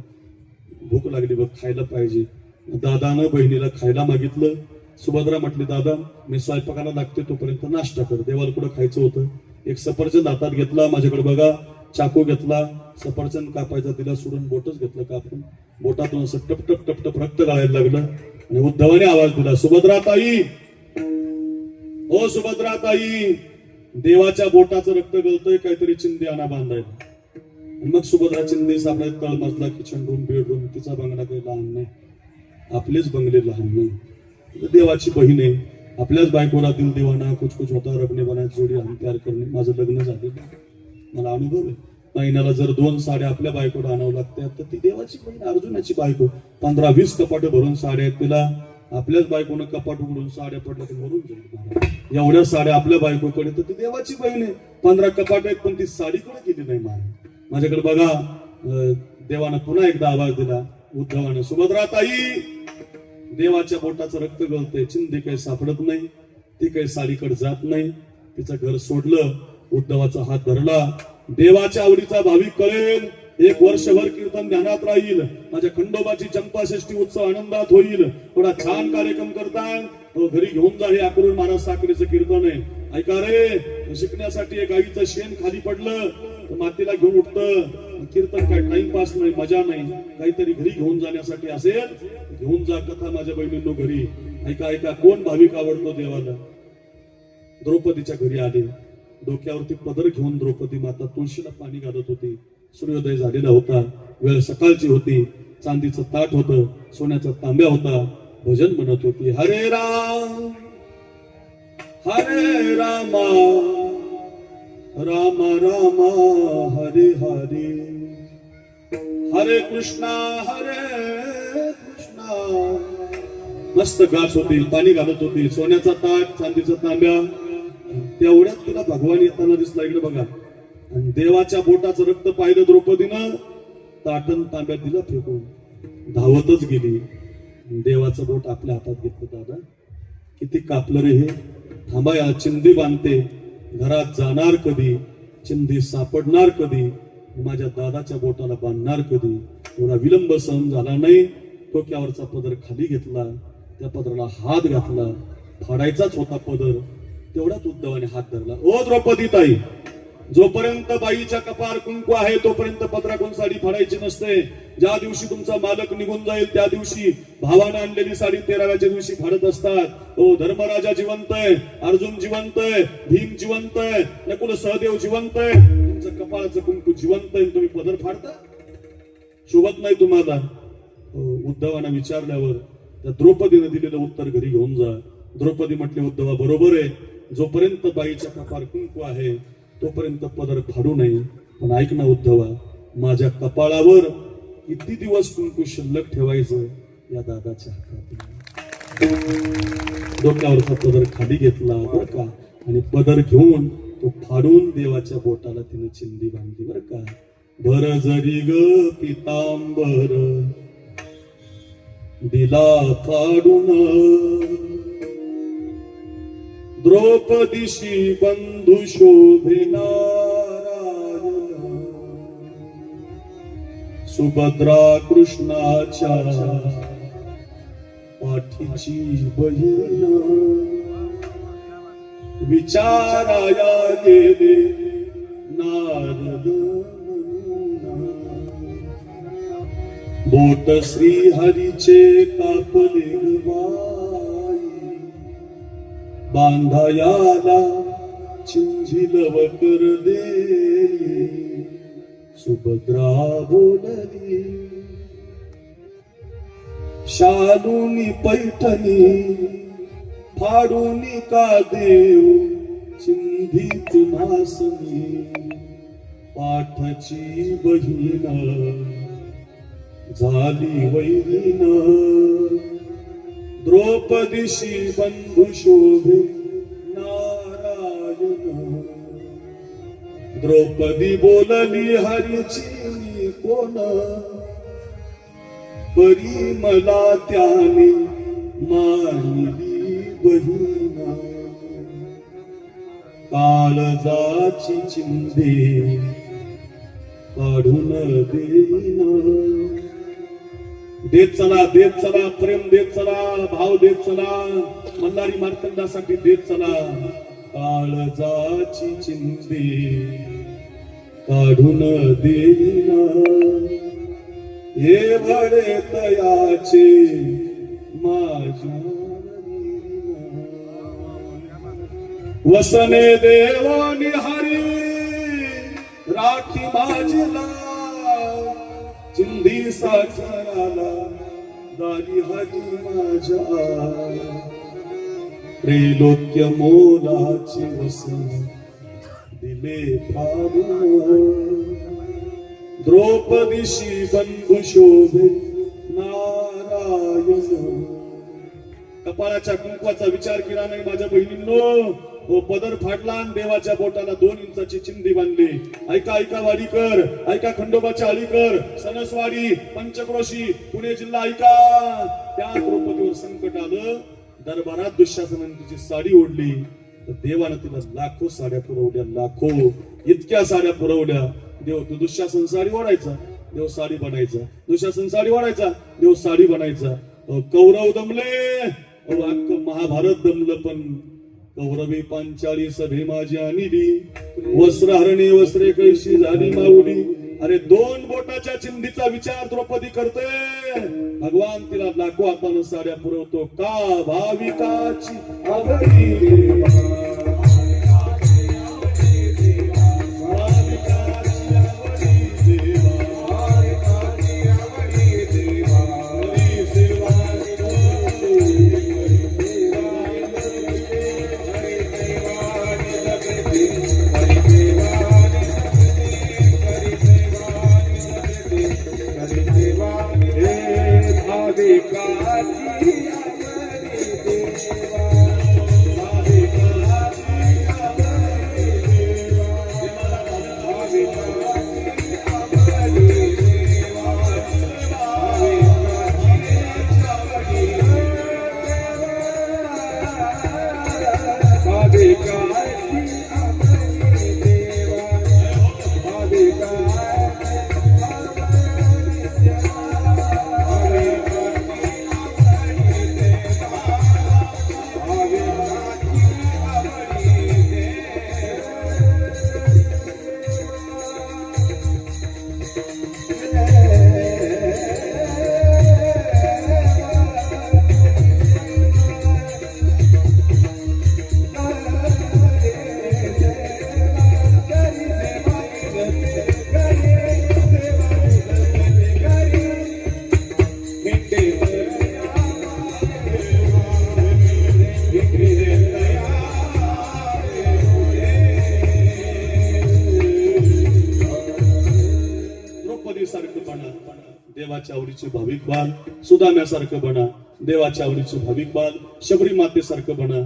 भूक लागली बघ, खायला पाहिजे. दादानं बहिणीला खायला मागितलं. सुभद्रा म्हटली, दादा मी स्वयंपाकाला लागते तोपर्यंत नाश्ता कर. देवाला कुठं खायचं होतं. एक सफरचंद हातात घेतला, माझ्याकडे बघा, चाकू घेतला, सफरचंद कापायचा तिला सोडून बोटच घेतलं कापून. बोटातून असं टप टप टप टप रक्त गाळायला लागलं आणि उद्धवाने आवाज दिला, सुभद्रा ताई, ओ सुभद्रा ताई, देवाच्या बोटाचं रक्त गळतंय, काहीतरी चिंदी आणा बांधायला. मग सुभद्रा चिंदी सापडायला, तळमजला, किचन रूम, बेडरूम, तिचा बंगला काही लहान नाही, आपलेच बंगले लहान नाही. देवाची बहीण आहे, आपल्याच बायकोला दिल दिवाना, कुछ कुछ होता, रबने बनायची जोडी, हम प्यार करणे. माझं लग्न झालेलं, मला अनुभव आहे. महिन्याला जर 2 साड्या आपल्या बायकोला आणावं लागतात तर ती देवाची बहीण, अर्जुनाची बायको. 15-20 कपाट भरून साड्या आहेत तिला. आपल्याच बायकोनं कपाट उघडून साड्या पडल्या तर मरून जाईल. एवढ्या साड्या आपल्या बायकोकडे, तर ती देवाची बहीण आहे. 15 कपाट आहेत पण ती साडीकडे गेली नाही. माझ्याकडे बघा. देवानं पुन्हा एकदा आवाज दिला उद्धवानं, सुभद्रा ताई, देवाच्या बोटाचं रक्त गळतंय, चिंदी काही सापडत नाही, ती काही साडीकडे जात नाही. तिचं घर सोडलं, उद्धवाचा हात धरला. देवाच्या आवडीचा भाविक कळेल, 1 वर्षभर कीर्तन ध्यानात राहील, माझ्या खंडोबाची चंपाषष्ठी उत्सव आनंदात होईल. थोडा छान कार्यक्रम करताय, घरी घेऊन जा. हे अकरून महाराज साखरेचं कीर्तन आहे. ऐका रे, शिकण्यासाठी एक गाईचं शेण खाली पडलं तर मातीला घेऊन उठतं. कीर्तन काय टाइमपास नाही, मजा नाही, काहीतरी घरी घेऊन जाण्यासाठी असेल, घेऊन जा. कथा माझ्या बहिणींनो घरी. ऐका, कोण भाविक आवडतो देवाला? द्रौपदीच्या घरी आले. डोक्यावरती पदर घेऊन द्रौपदी माता तुळशीला पाणी घालत होती. सूर्योदय झालेला होता, वेळ सकाळची होती. चांदीचं ताट होतं, सोन्याचा तांब्या होता. भजन म्हणत होती, हरे राम राम राम हरे हरे, हरे कृष्णा मस्त गाच होती, पाणी घालत होती. सोन्याचा ताट, चांदीचा तांब्या. तेवढ्यात तुला भगवान येताना दिसला. इकडे बघा. आणि देवाच्या बोटाचं रक्त पाहिलं द्रौपदीनं, ताटन तांब्यात दिला फेकून, धावतच गेली. देवाचं बोट आपल्या हातात घेतलं. दादा किती कापलं रे हे, थांबा, या चिंदी बांधते, घरात जाणार कधी, चिंदी सापडणार कधी, माझ्या दादाच्या बोटाला बांधणार कधी. थोडा विलंब सहन झाला नाही. डोक्यावरचा पदर खाली घेतला, त्या पदराला हात घातला. फाडायचाच होता पदर, तेवढाच उद्धवाने हात धरला. ओ द्रौपदी ताई, जोपर्यंत बाईच्या कपार कुंकू आहे तोपर्यंत पदराकडून साडी फाडायची नसते. ज्या दिवशी तुमचा मालक निघून जाईल त्या दिवशी भावानं आणलेली साडी 13व्याच्या दिवशी फाडत असतात. ओ धर्मराजा जिवंत आहे, अर्जुन जिवंत आहे, भीम जिवंत आहे, नकुल सहदेव जिवंत आहे, तुमचं कपाळाचं कुंकू जिवंत आहे, तुम्ही पदर फाडता? शोभत नाही तुम्हाला. उद्धवानं विचारल्यावर त्या द्रौपदीने दिलेलं उत्तर घरी घेऊन जा. द्रौपदी म्हटली, उद्धवा बरोबर आहे, जोपर्यंत बाईच्या कपाळ कुंकू आहे तोपर्यंत पदर फाडू नये. पण ऐक ना उद्धवा, माझ्या कपाळावर किती दिवस कुंकू शिल्लक ठेवायचं या दादाच्या हातात. डोक्यावरचा पदर खाली घेतला बर का, आणि पदर घेऊन तो फाडून देवाच्या बोटाला तिने चिंदी बांधली बर का. भर जरी ग पितांबर दिला फाडून, द्रौपदीशी बंधू शोभिनारायण, सुभद्रा कृष्णाच्या पाठीची बहीण. विचाराया गेले नारद बोट श्री हरीचे कापले गवाई बांधायाला चिंझिलव कर दे सुभद्रा बोलली शालूनी पैठणी फाडूनी का देऊ चिंधीत नासनी पाठाची बहीण झाली वैरीण द्रौपदीशी बंधू शोभे नारायण द्रौपदी बोलली हरीची कोण परी मला त्याने मानली बहिणा काळजाची चिंधे काढून देईना देत चला प्रेम देत चला भाव देत चला मल्हारी मार्तंडासाठी देत चला काळजाची चिंधे काढून देईना हे भळे तयाचे माझ्या वसने देवानी हरी राखी माझला चिंधी साक्षराला दारी हरी माझ्या त्रैलोक्य मोलाची वसन दिले फाडून द्रौपदीशी बंधू शोभे नारायण कपाळाच्या कुंकवाचा विचार केला नाही माझ्या बहिणींनो तो पदर फाडला आणि देवाच्या बोटाला 2 इंचाची चिंधी बांधली ऐका वाडीकर ऐका खंडोबाच्या अलीकर सणसवाडी पंचक्रोशी पुणे जिल्हा ऐका त्या द्रौपदीवर संकट आलं दरबारात दुःशासनाने तिची साडी ओढली तर देवानं तिला लाखो साड्या पुरवल्या लाखो इतक्या साड्या पुरवल्या देव तो दुःशासन साडी ओढायचा देव साडी बनायचा दुःशासन साडी ओढायचा देव साडी बनायचा कौरव दमले अख्ख महाभारत दमलं पण कौरवी पांचाळी सभे माझ्या निधी वस्त्र हरणी वस्त्रे कैशी झाली माऊली अरे 2 बोटाच्या चिंधीचा विचार द्रौपदी करते भगवान तिला लाखो हातानं साड्या पुरवतो का भाविकाची आवडी देवाच्या आवडीचे भाविक बाल सुदाम्यासारखं बना देवाच्या आवडीचे भाविक बाल शबरी मातेसारखं बना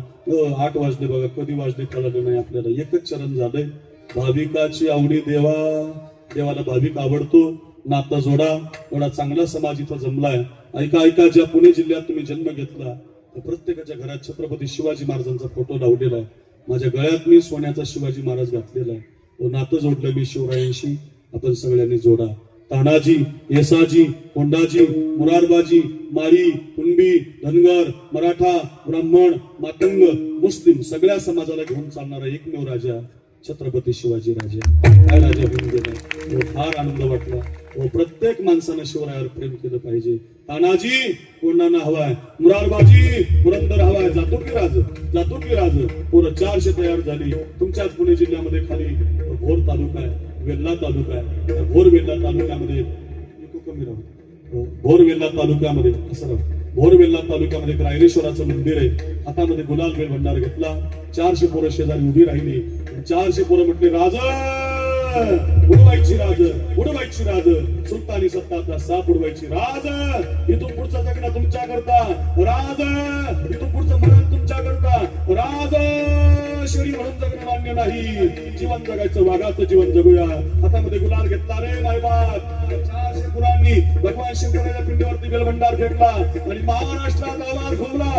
8 वाजले बघा कधी वाजले कळलं नाही आपल्याला एकच चरण झालंय भाविकाची आवडी देवाला भाविक आवडतो नाता जोडा एवढा चांगला समाज इथं जमलाय ऐका ज्या पुणे जिल्ह्यात तुम्ही जन्म घेतला तर प्रत्येकाच्या घरात छत्रपती शिवाजी महाराजांचा फोटो लावलेला आहे माझ्या गळ्यात मी सोन्याचा शिवाजी महाराज घातलेला आहे तो नातं जोडलं मी शिवरायांशी आपण सगळ्यांनी जोडा तानाजी, येसाजी, कोंडाजी, मुरारबाजी, माळी, कुणबी, धनगर, मराठा, ब्राह्मण, मातंग, मुस्लिम सगळ्या समाजाला घेऊन चालणारा एकमेव राजा छत्रपती शिवाजी राजा. काय राजा होऊन गेला, फार आनंद वाटला. प्रत्येक माणसानं शिवरायावर प्रेम केलं पाहिजे. तानाजी कोणाला हवाय, मुरारबाजी पुरंदर हवाय, जातो की राज. पोरं 400 तयार झाली. तुमच्याच पुणे जिल्ह्यामध्ये खाली भोर तालुका आहे, वेल्हा तालुका आहे. भोर वेल्हा तालुक्यामध्ये कमी राहू, भोर वेल्हा तालुक्यामध्ये असं राहू, भोर वेल्हा तालुक्यामध्ये एक रायरेश्वराचं मंदिर आहे. हातामध्ये गुलाल बेल भंडार घेतला. 400 पोरं शेजारी उभी राहिली. 400 पोरं म्हटले, राज उडवायची राज, सुलतानी सत्ता साप उडवायची राज. इथून पुढचं जगणं तुमच्या करता राज, इथून पुढचं मरण तुमच्या करता राज. शेळी म्हणून जगणं मान्य नाही, जीवन जगायचं, वाघाचं जीवन जगूया. हातामध्ये गुलाल घेतला रे मायबाप. 400 पुरांनी भगवान शंकराच्या पिंडीवरती बेलभंडार फेकला आणि महाराष्ट्रात आवाज घुमला.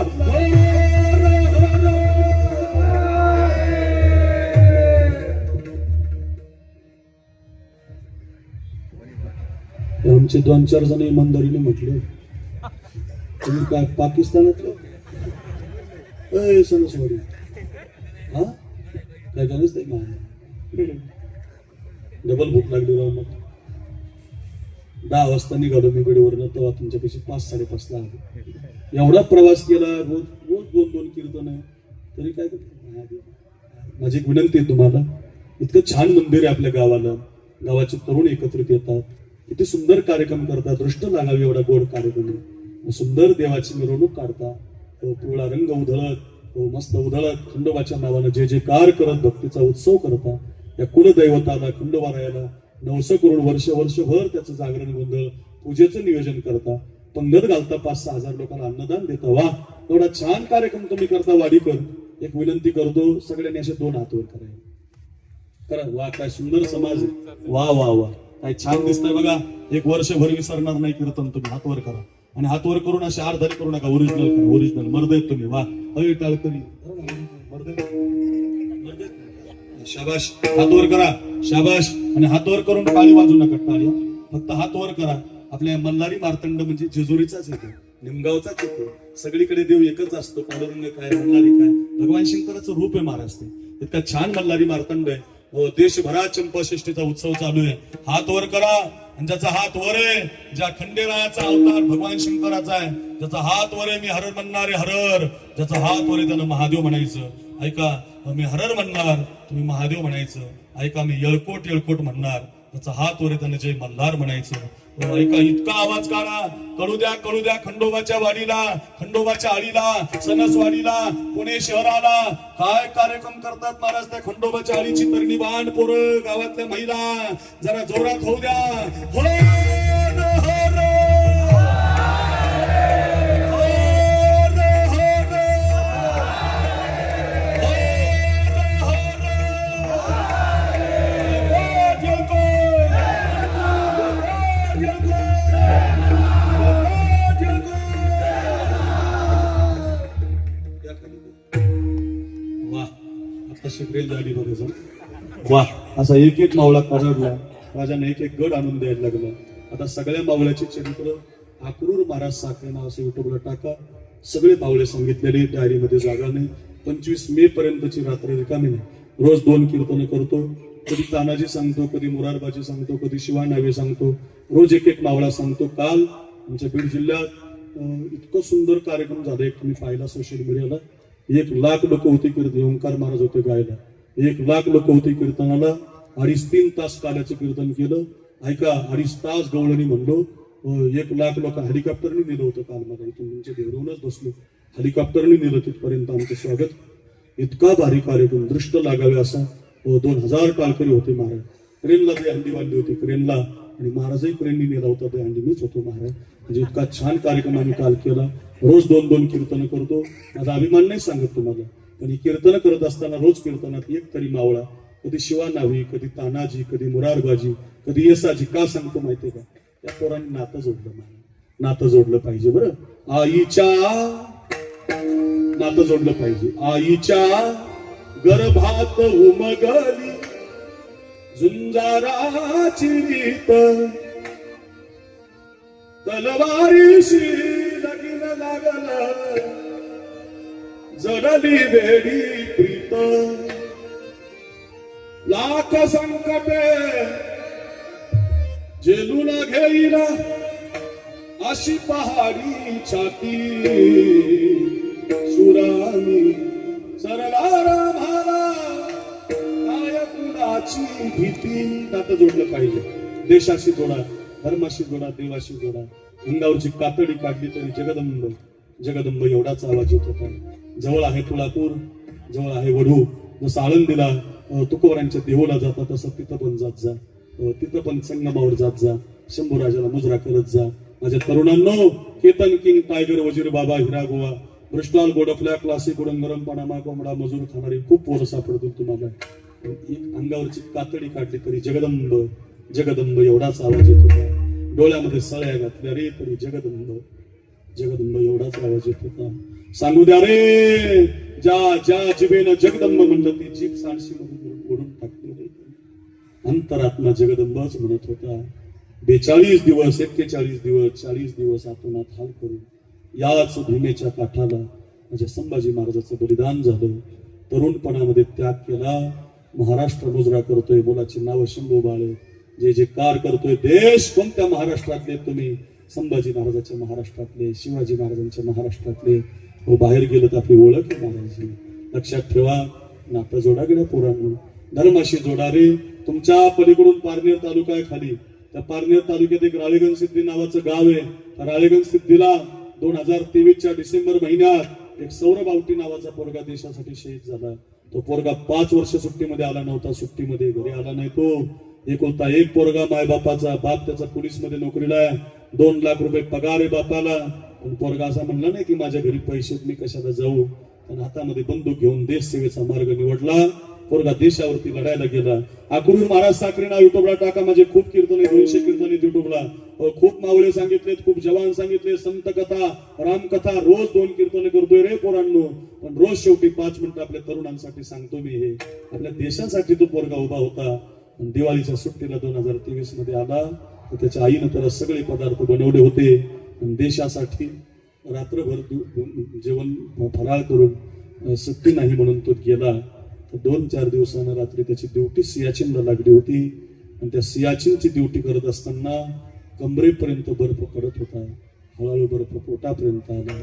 आमचे 2-4 जण इमानदारीने म्हटले, तुम्ही काय पाकिस्तानातले सणसवाडी हा काय झालंच नाही. डबल भूक लागली राव. मग 10 वाजता निघालो मी बीडवरनं, तेव्हा तुमच्यापेक्षा 5-5:30 ला आलो. एवढा प्रवास केला, रोज 2-2 कीर्तन आहे तरी काय करतो. माझी एक विनंती आहे तुम्हाला, इतकं छान मंदिर आहे आपल्या गावाला, गावाचे तरुण एकत्रित येतात, किती सुंदर कार्यक्रम करतात. दृष्ट लागावी एवढा गोड कार्यक्रम, सुंदर देवाची मिरवणूक काढता. पिवळा रंग उधळत, मस्त उधळत, खंडोबाच्या नावानं जे जे कार करत भक्तीचा उत्सव करता. या कुलदैवताला खंडोबारायाला 900 करोड वर्षभर त्याचं जागरण गोंधळ पूजेचं नियोजन करता. पंगत घालता, 5-6 हजार लोकांना अन्नदान देता. वा, एवढा छान कार्यक्रम तुम्ही करता वाडीकर. एक विनंती करतो, सगळ्यांनी असे 2 हात वर करायला करा. वा, काय सुंदर समाज आहे. वा वा वा, काय छान दिसतंय बघा. एक वर्षभर विसरणार नाही कीर्तन. तुम्ही हात वर करा आणि हात वर करून असे अर्धारी करू नका. ओरिजिनल मर्द आहेत तुम्ही. वा, टाळकरी शाबाश. हात वर करा, शाबाश. आणि हात वर करून टाळी वाजू नका. टाळी फक्त हात वर करा. आपल्या मल्हारी मार्तंड म्हणजे जेजुरीचाच येतो, निमगावचाच येतो. सगळीकडे देव एकच असतो. पांडुरंग काय, मल्हारी काय, भगवान शंकराचं रूप आहे महाराज. ते इतका छान मल्हारी मार्तंड आहे. देशभरात चंपाषष्ठीचा उत्सव चालू आहे. हात वर करा. आणि ज्याचा हात वर आहे, ज्या खंडेरायाचा अवतार भगवान शंकराचा आहे, ज्याचा हात वर आहे, मी हरर म्हणणारे हरर. ज्याचा हात वर आहे त्यानं महादेव म्हणायचं. ऐका, मी हरर म्हणणार, तुम्ही महादेव म्हणायचं. ऐका, मी येळकोट म्हणणार, त्याचा हात वर आहे त्यानं जय मल्हार म्हणायचं. ऐका, इतका आवाज काढा. कळू द्या खंडोबाच्या वाडीला, खंडोबाच्या आळीला, सणसवाडीला, पुणे शहराला काय कार्यक्रम करतात महाराज. त्या खंडोबाच्या आळीची तरणी बाण पोरं, गावातल्या महिला जरा जोरात होऊ द्या. शिकरेल झाली बघा. वा, असा एक मावळा कारडला. राजाने एक गड आणून द्यायला लागला. आता सगळ्या मावळ्याचे चरित्र अक्रूर महाराज साखरे नाव असं युट्यूबला टाका. सगळे मावळे सांगितलेले, डायरीमध्ये जागा नाही. 25 मे पर्यंतची रात्र रिकामी नाही. रोज 2 कीर्तन करतो. कधी तानाजी सांगतो, कधी मुरारबाजी सांगतो, कधी शिवा नावे सांगतो. रोज एक मावळा सांगतो. काल आमच्या बीड जिल्ह्यात इतकं सुंदर कार्यक्रम झाला. एक तुम्ही पाहिला सोशल मीडियाला. 1 लाख लोक होते कीर्तन. ओंकार महाराज होते गायला. 1 लाख लोक होते कीर्तनाला. 2.5-3 तास काल्याचं कीर्तन केलं. ऐका, 2.5 तास गवळणी म्हणलो. 1 लाख लोक हेलिकॉप्टरने नेलं होतं काल. मला इथून तुमच्या देवरूनच बसलो. हेलिकॉप्टरने नेलं तिथपर्यंत आमचं स्वागत. इतका भारी कार्यक्रम, दृष्ट लागावे असा. 2000 टाळकरी होते महाराज. क्रेनला ते हंडी बांधली होती, क्रेनला. आणि महाराजही क्रेननी नेला होता. ते हंडी मीच होतो महाराज. म्हणजे इतका छान कार्यक्रम आम्ही काल केला. रोज 2-2 कीर्तन करतो. माझा अभिमान नाही सांगत तुम्हाला, पण ही कीर्तन करत असताना रोज कीर्तनात एक तरी मावळा, कधी शिवा नावी, कधी तानाजी, कधी मुरारबाजी, कधी येसाजी. का सांगतो माहितीये का? त्या पोरांनी नातं जोडलं. नातं जोडलं पाहिजे बरं. आईच्या नातं जोडलं पाहिजे. आईच्या गर्भात उमगली झुंजाराची रीत, तलवारीशी लगीन लागल जडली वेडी प्रीत लाख संकटे झेलून घेईला अशी पहाडी छाती सुरामी सरला रामाला काय कुणाची भीती. नातं जोडलं पाहिजे. देशाशी जोडा, धर्माशी जोडा, देवाशी जोडा. अंगावरची कातडी काढली तरी जगदंब जगदंब एवढाच आवाज येत होता. जवळ आहे तुळापूर, जवळ आहे वढू. जसं आळंदीला तुकोबरांच्या देहूला जाता तसं तिथं पण जात जा. तिथं पण संगमावर जात जा. शंभूराजाला मुजरा करत जा. माझ्या तरुणांनो, केतन किंग, टायगर, वजीर बाबा, हिरा गोवा, ब्रस्टॉल, गोडफल्या, क्लासिक, गरम पाणामा, कोंबडा, मजूर खाणारी खूप पोरं सापडतील तुम्हाला. अंगावरची कातडी काढली तरी जगदंब जगदंब एवढाच आवाज येत होता. डोळ्यामध्ये सळ्या घातल्या रे तरी जगदंब जगदंब एवढाच आवाज येत होता. सांगू द्या रे, ज्या ज्या जिभेनं जगदंब म्हणलं ती जीभ सांडशी मध्ये ओढून टाकली रे. अंतरात्मा जगदंबच म्हणत होता. 42 दिवस 41 दिवस 40 दिवस आतोनात हाल करून याच भूमीच्या काठाला माझ्या संभाजी महाराजाचं बलिदान झालं. तरुणपणामध्ये त्याग केला. महाराष्ट्र मुजरा करतोय. मुलाची नावं शंभू बाळे. जे जे कार करतोय. देश कोणत्या महाराष्ट्रातले तुम्ही? संभाजी महाराजांच्या महाराष्ट्रातले, शिवाजी महाराजांच्या महाराष्ट्रातले. हो, बाहेर गेलं तर आपली ओळख आहे महाराजांची. लक्षात ठेवा. नातं जोडा गेल्या पोरांनो. धर्माशी जोडा रे. तुमच्या पलीकडून पारनेर तालुका आहे खाली. त्या पारनेर तालुक्यात एक राळेगण सिद्धी नावाचं गाव आहे. त्या राळेगण सिद्धीला 2023च्या डिसेंबर महिन्यात एक सौरभ आवटी नावाचा पोरगा देशासाठी शहीद झाला. तो पोरगा 5 वर्ष सुट्टीमध्ये आला नव्हता. सुट्टीमध्ये घरी आला नाही तो. एकुलता एक पोरगा मायबापाचा. बाप त्याचा पोलीस मध्ये नोकरीला आहे. 2 लाख रुपये पगार आहे बापाला. पण पोरगा असा म्हणला नाही की माझ्या घरी पैसे मी कशाला जाऊ. पण हातामध्ये बंदूक घेऊन देश सेवेचा मार्ग निवडला. पोरगा देशावरती लढायला गेला. आकुरून महाराज साखरे नाव युट्यूबला टाका. माझे खूप कीर्तन आहे. 200 कीर्तन आहेत युट्यूबला. खूप मावळे सांगितलेत, खूप जवान सांगितले, संत कथा, रामकथा. रोज 2 कीर्तन करतोय रे पोरांनो. पण रोज शेवटी 5 मिनिटं आपल्या तरुणांसाठी सांगतो मी. हे आपल्या देशासाठी तो पोरगा उभा होता. दिवाळीच्या सुट्टीला 2023 मध्ये आला. तर त्याच्या आईनं त्याला सगळे पदार्थ बनवले होते. आणि देशासाठी रात्रभर जेवण फराळ करून सुट्टी नाही म्हणून तो गेला. 2-4 दिवसानं रात्री त्याची ड्युटी सियाचीनला लागली होती. आणि त्या सियाचीनची ड्युटी करत असताना कमरेपर्यंत बर्फ पडत होता. हळूहळू बर्फ पोटापर्यंत आला,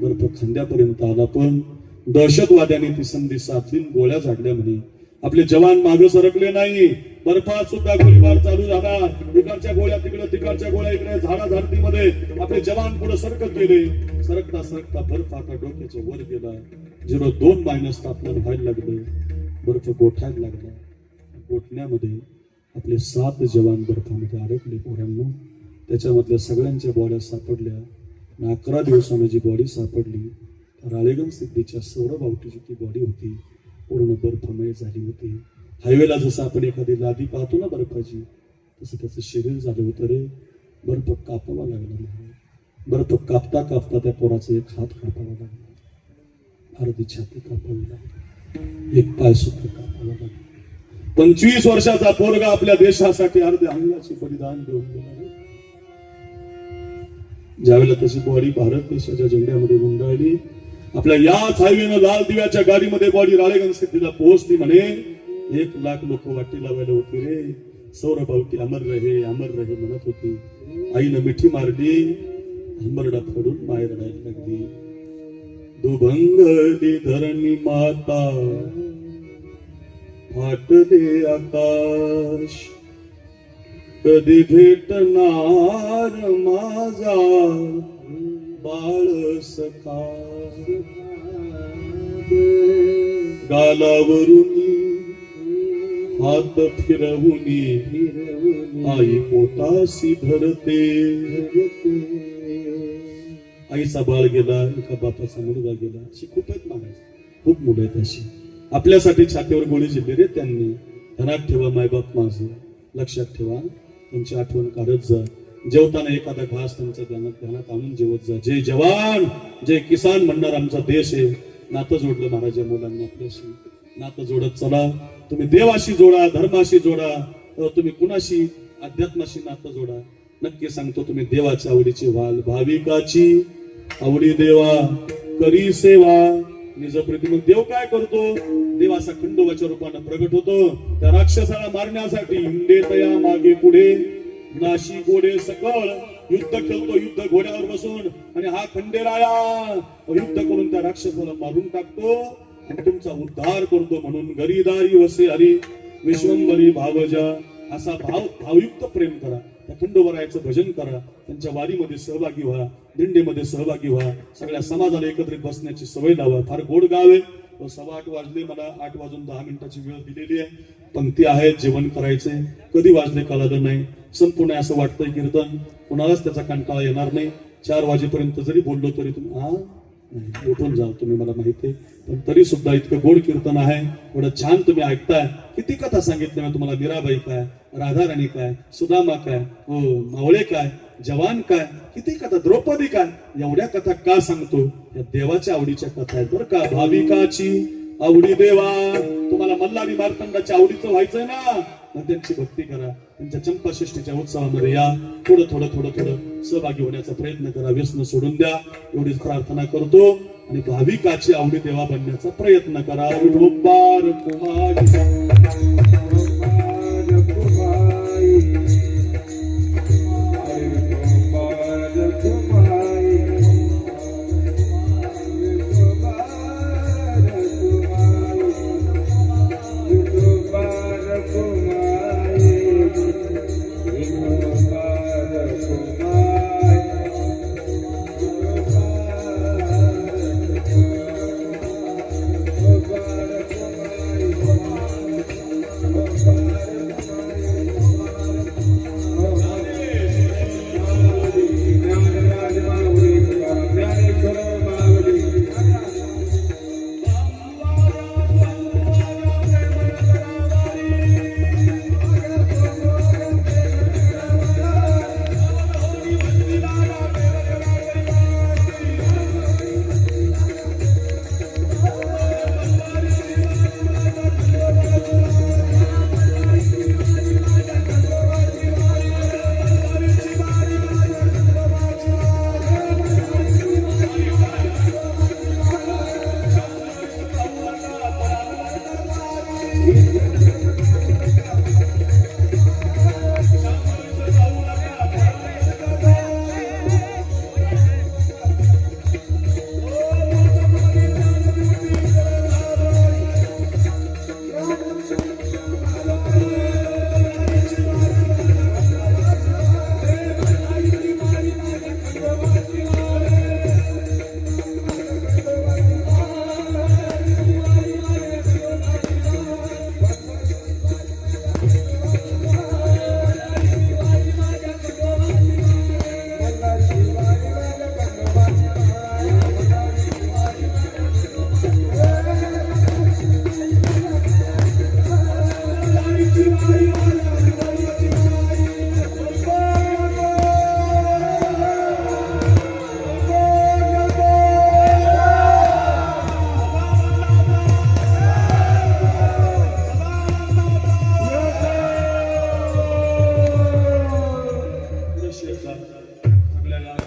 बर्फ खांद्यापर्यंत आला. पण दहशतवाद्यांनी ती संधी साधली. गोळ्या झाडल्या म्हणे. आपले जवान मागे सरकले नाही. बर्फात सुद्धा गोळीबार चालू झाला. इकडच्या गोळ्या तिकडे, तिकडच्या गोळ्या इकडे. झाडाझाडतीमध्ये आपले जवान पुढे सरकत गेले. सरकता सरकता बर्फ आता डोक्याच्या वर गेला. 0.2 तापमान व्हायला लागलं. बर्फ गोठायला लागला. गोठण्यामध्ये आपले 7 जवान बर्फामध्ये अडकले पोरांनो. त्याच्यामधल्या सगळ्यांच्या बॉड्या सापडल्या. 11 दिवसानं जी बॉडी सापडली राळेगण सिद्धीच्या सौरभ आवटीची ती बॉडी होती. पूर्ण बर्फमय झाली होती. हायवेला जसं आपण एखादी लादी पाहतो ना बर्फाची, तसं त्याचं शरीर झालं होतं रे. बर्फ कापावा लागला. बर्फ कापता कापता त्या पोराचा एक हात कापावा लागला. अर्धी छाती कापावी लागली. एक पाय सुद्धा कापावा लागला. 25 वर्षाचा पोरगा आपल्या देशासाठी अर्ध्या अंगाचे बलिदान देऊन गेला. ज्यावेळेला तशी बॉडी भारत देशाच्या झेंड्यामध्ये गुंडाळली. आपल्या याच हायवेनं लाल दिव्याच्या गाडीमध्ये बॉडी राळेगण सिद्धीला पोहोचली. म्हणे 1 लाख लोक वाटी लावायला होती रे. सौरभ आवटी अमर रहे म्हणत होती. आईनं मिठी मारली. हंबरडा फोडून माय रडायला लागली. दुभंगली धरणी माता, फाटले आकाश, कधी भेटणार माझा बाळ सखा. गालावरून हात फिरवूनी आई पोटासी धरते. आईचा बाळ गेला, एका बापाचा मुलगा गेला. अशी खूप आहेत महाराज, खूप मुलं आहेत अशी. आपल्यासाठी छातीवर गोळी झेलली रे त्यांनी. ध्यानात ठेवा मायबाप माझं, लक्षात ठेवा. त्यांची आठवण काढत जा. जेवताना एखादा घास त्यांच्या ध्यानात आणून जेवत जा. जय जवान जय किसान म्हणणार आमचा देश आहे. नातं जोडलं महाराज मुलांनी आपल्याशी. नातं जोडत चला. तुम्ही देवाशी जोडा, धर्माशी जोडा. तुम्ही कुणाशी, अध्यात्माशी नातं जोडा. नक्की सांगतो तुम्ही देवाच्या आवडीचे व्हाल. भाविकाची आवडी देवा करी सेवा निज प्रीती. मग देव काय करतो? देव असा खंडोबाच्या रूपाने प्रगट होतो. त्या राक्षसाला मारण्यासाठी हिंडे तया मागे पुढे नाशी गोडे सकळ युद्ध खेळतो, युद्ध घोड्यावर बसून. आणि हा खंडेराया युद्ध करून त्या राक्षसाला मारून टाकतो आणि तुमचा उद्धार करतो. म्हणून गरीदारी वसे हरी विश्वंभरी भावजा. असा भावयुक्त प्रेम करा. त्या खंडोबारायाचं भजन करा. त्यांच्या वारीमध्ये सहभागी व्हा, दिंडीमध्ये सहभागी व्हा. सगळ्या समाजाला एकत्रित बसण्याची सवय लावा. फार गोड गाव आहे. 8:15 वाजले. मला 8:10 वेळ दिलेली आहे. पंक्ती आहेत, जेवण करायचंय. कधी वाजले कळालं नाही. संपूर्ण असं वाटतंय कीर्तन कोणालाच त्याचा कंटाळा येणार नाही. 4 वाजेपर्यंत जरी बोललो तरी तुम्ही उठून जा, तुम्ही मला माहिती आहे. पण तरी सुद्धा इतकं गोड कीर्तन आहे, एवढं छान तुम्ही ऐकताय. किती कथा सांगितल्या मी तुम्हाला. मीराबाई काय, राधाराणी काय, सुदामा काय, हो मावळे काय, जवान काय, किती कथा, द्रौपदी काय. एवढ्या कथा का सांगतो? या देवाच्या आवडीच्या कथा आहेत बरं का. भाविकाची आवडी देवा. तुम्हाला मल्हारी मार्तंडाच्या आवडीचं व्हायचंय ना, मग त्यांची भक्ती करा. त्यांच्या चंपाषष्ठीच्या उत्सवामध्ये या. थोडं सहभागी होण्याचा प्रयत्न करा. व्यसन सोडून द्या, एवढीच प्रार्थना करतो. आणि भाविकाची आवडी देवा बनण्याचा प्रयत्न करा. विठोबार कुमारी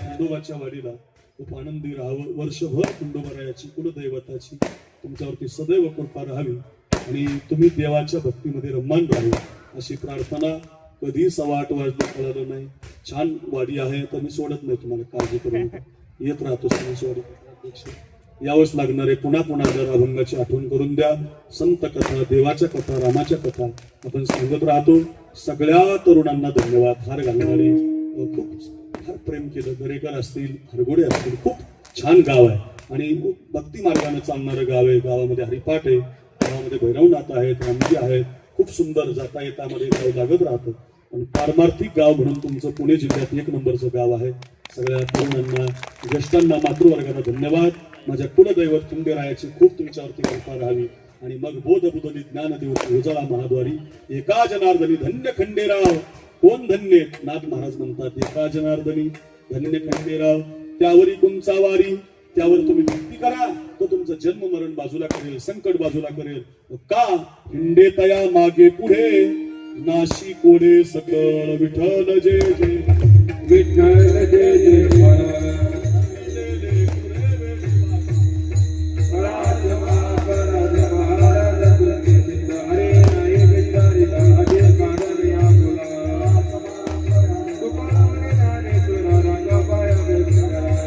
खंडोबाच्या वाडीला खूप आनंदी राहावं. वर्षभर खंडोबारायाची कुलदैवताची तुमच्यावरती सदैव कृपा राहावी आणि तुम्ही देवाच्या भक्तीमध्ये रममान राहावे अशी प्रार्थना. कधी 8:15 वाजले कळालं नाही. छान वाडी आहे, तर मी सोडत नाही तुम्हाला, काळजी करू नका. येत राहतो वाडी. यावंच लागणार आहे. पुन्हा जर अभंगाची आठवण करून द्या. संत कथा, देवाच्या कथा, रामाच्या कथा आपण सांगत राहतो. सगळ्या तरुणांना धन्यवाद. हार घालणारे, खूप फार प्रेम केलं. दरेकर असतील, हरगोडे असतील. खूप छान गाव आहे आणि भक्ती मार्गाने चालणारं गाव आहे. गावामध्ये हरिपाठ आहे, गावामध्ये भैरवनाथ आहेत, रामजी आहेत. खूप सुंदर जाता येतामध्ये गाव लागत राहतं. पण पारमार्थिक गाव म्हणून तुमचं पुणे जिल्ह्यात 1 नंबरचं गाव आहे. सगळ्या तरुणांना, ज्येष्ठांना, मातृवर्गाला धन्यवाद. माझ्या कुलदैवत खंडेरायाची खूप तुमच्यावरती कृपा राहावी. आणि मग बोध बुधली ज्ञान देवती उजळा महाद्वारी. एका जनार्दनी धन्य खंडेराव. कोण धन्य? नाथ महाराज म्हणतात, एका जनार्दनी धन्य खंडेराव. त्यावरी तुमचा वारी, त्यावर तुम्ही भक्ती करा. तो तुमचं जन्म मरण बाजूला करेल, संकट बाजूला करेल. का? हिंडे तया मागे पुढे नाशी कोडे सकळ विठ्ठल जे जे.
विठ्ठल जय जय परात्मा परात्मा महाराज तुझे सिद्ध हरे नाही विचारिता अजय कानन या तुला तुकाराम ज्ञानेश्वर रंगा पाया विठ्ठला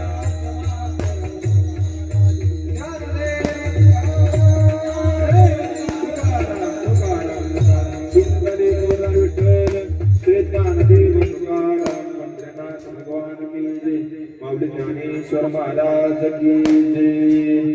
भगवान की जय माऊली ज्ञानेश्वर महाराज की जय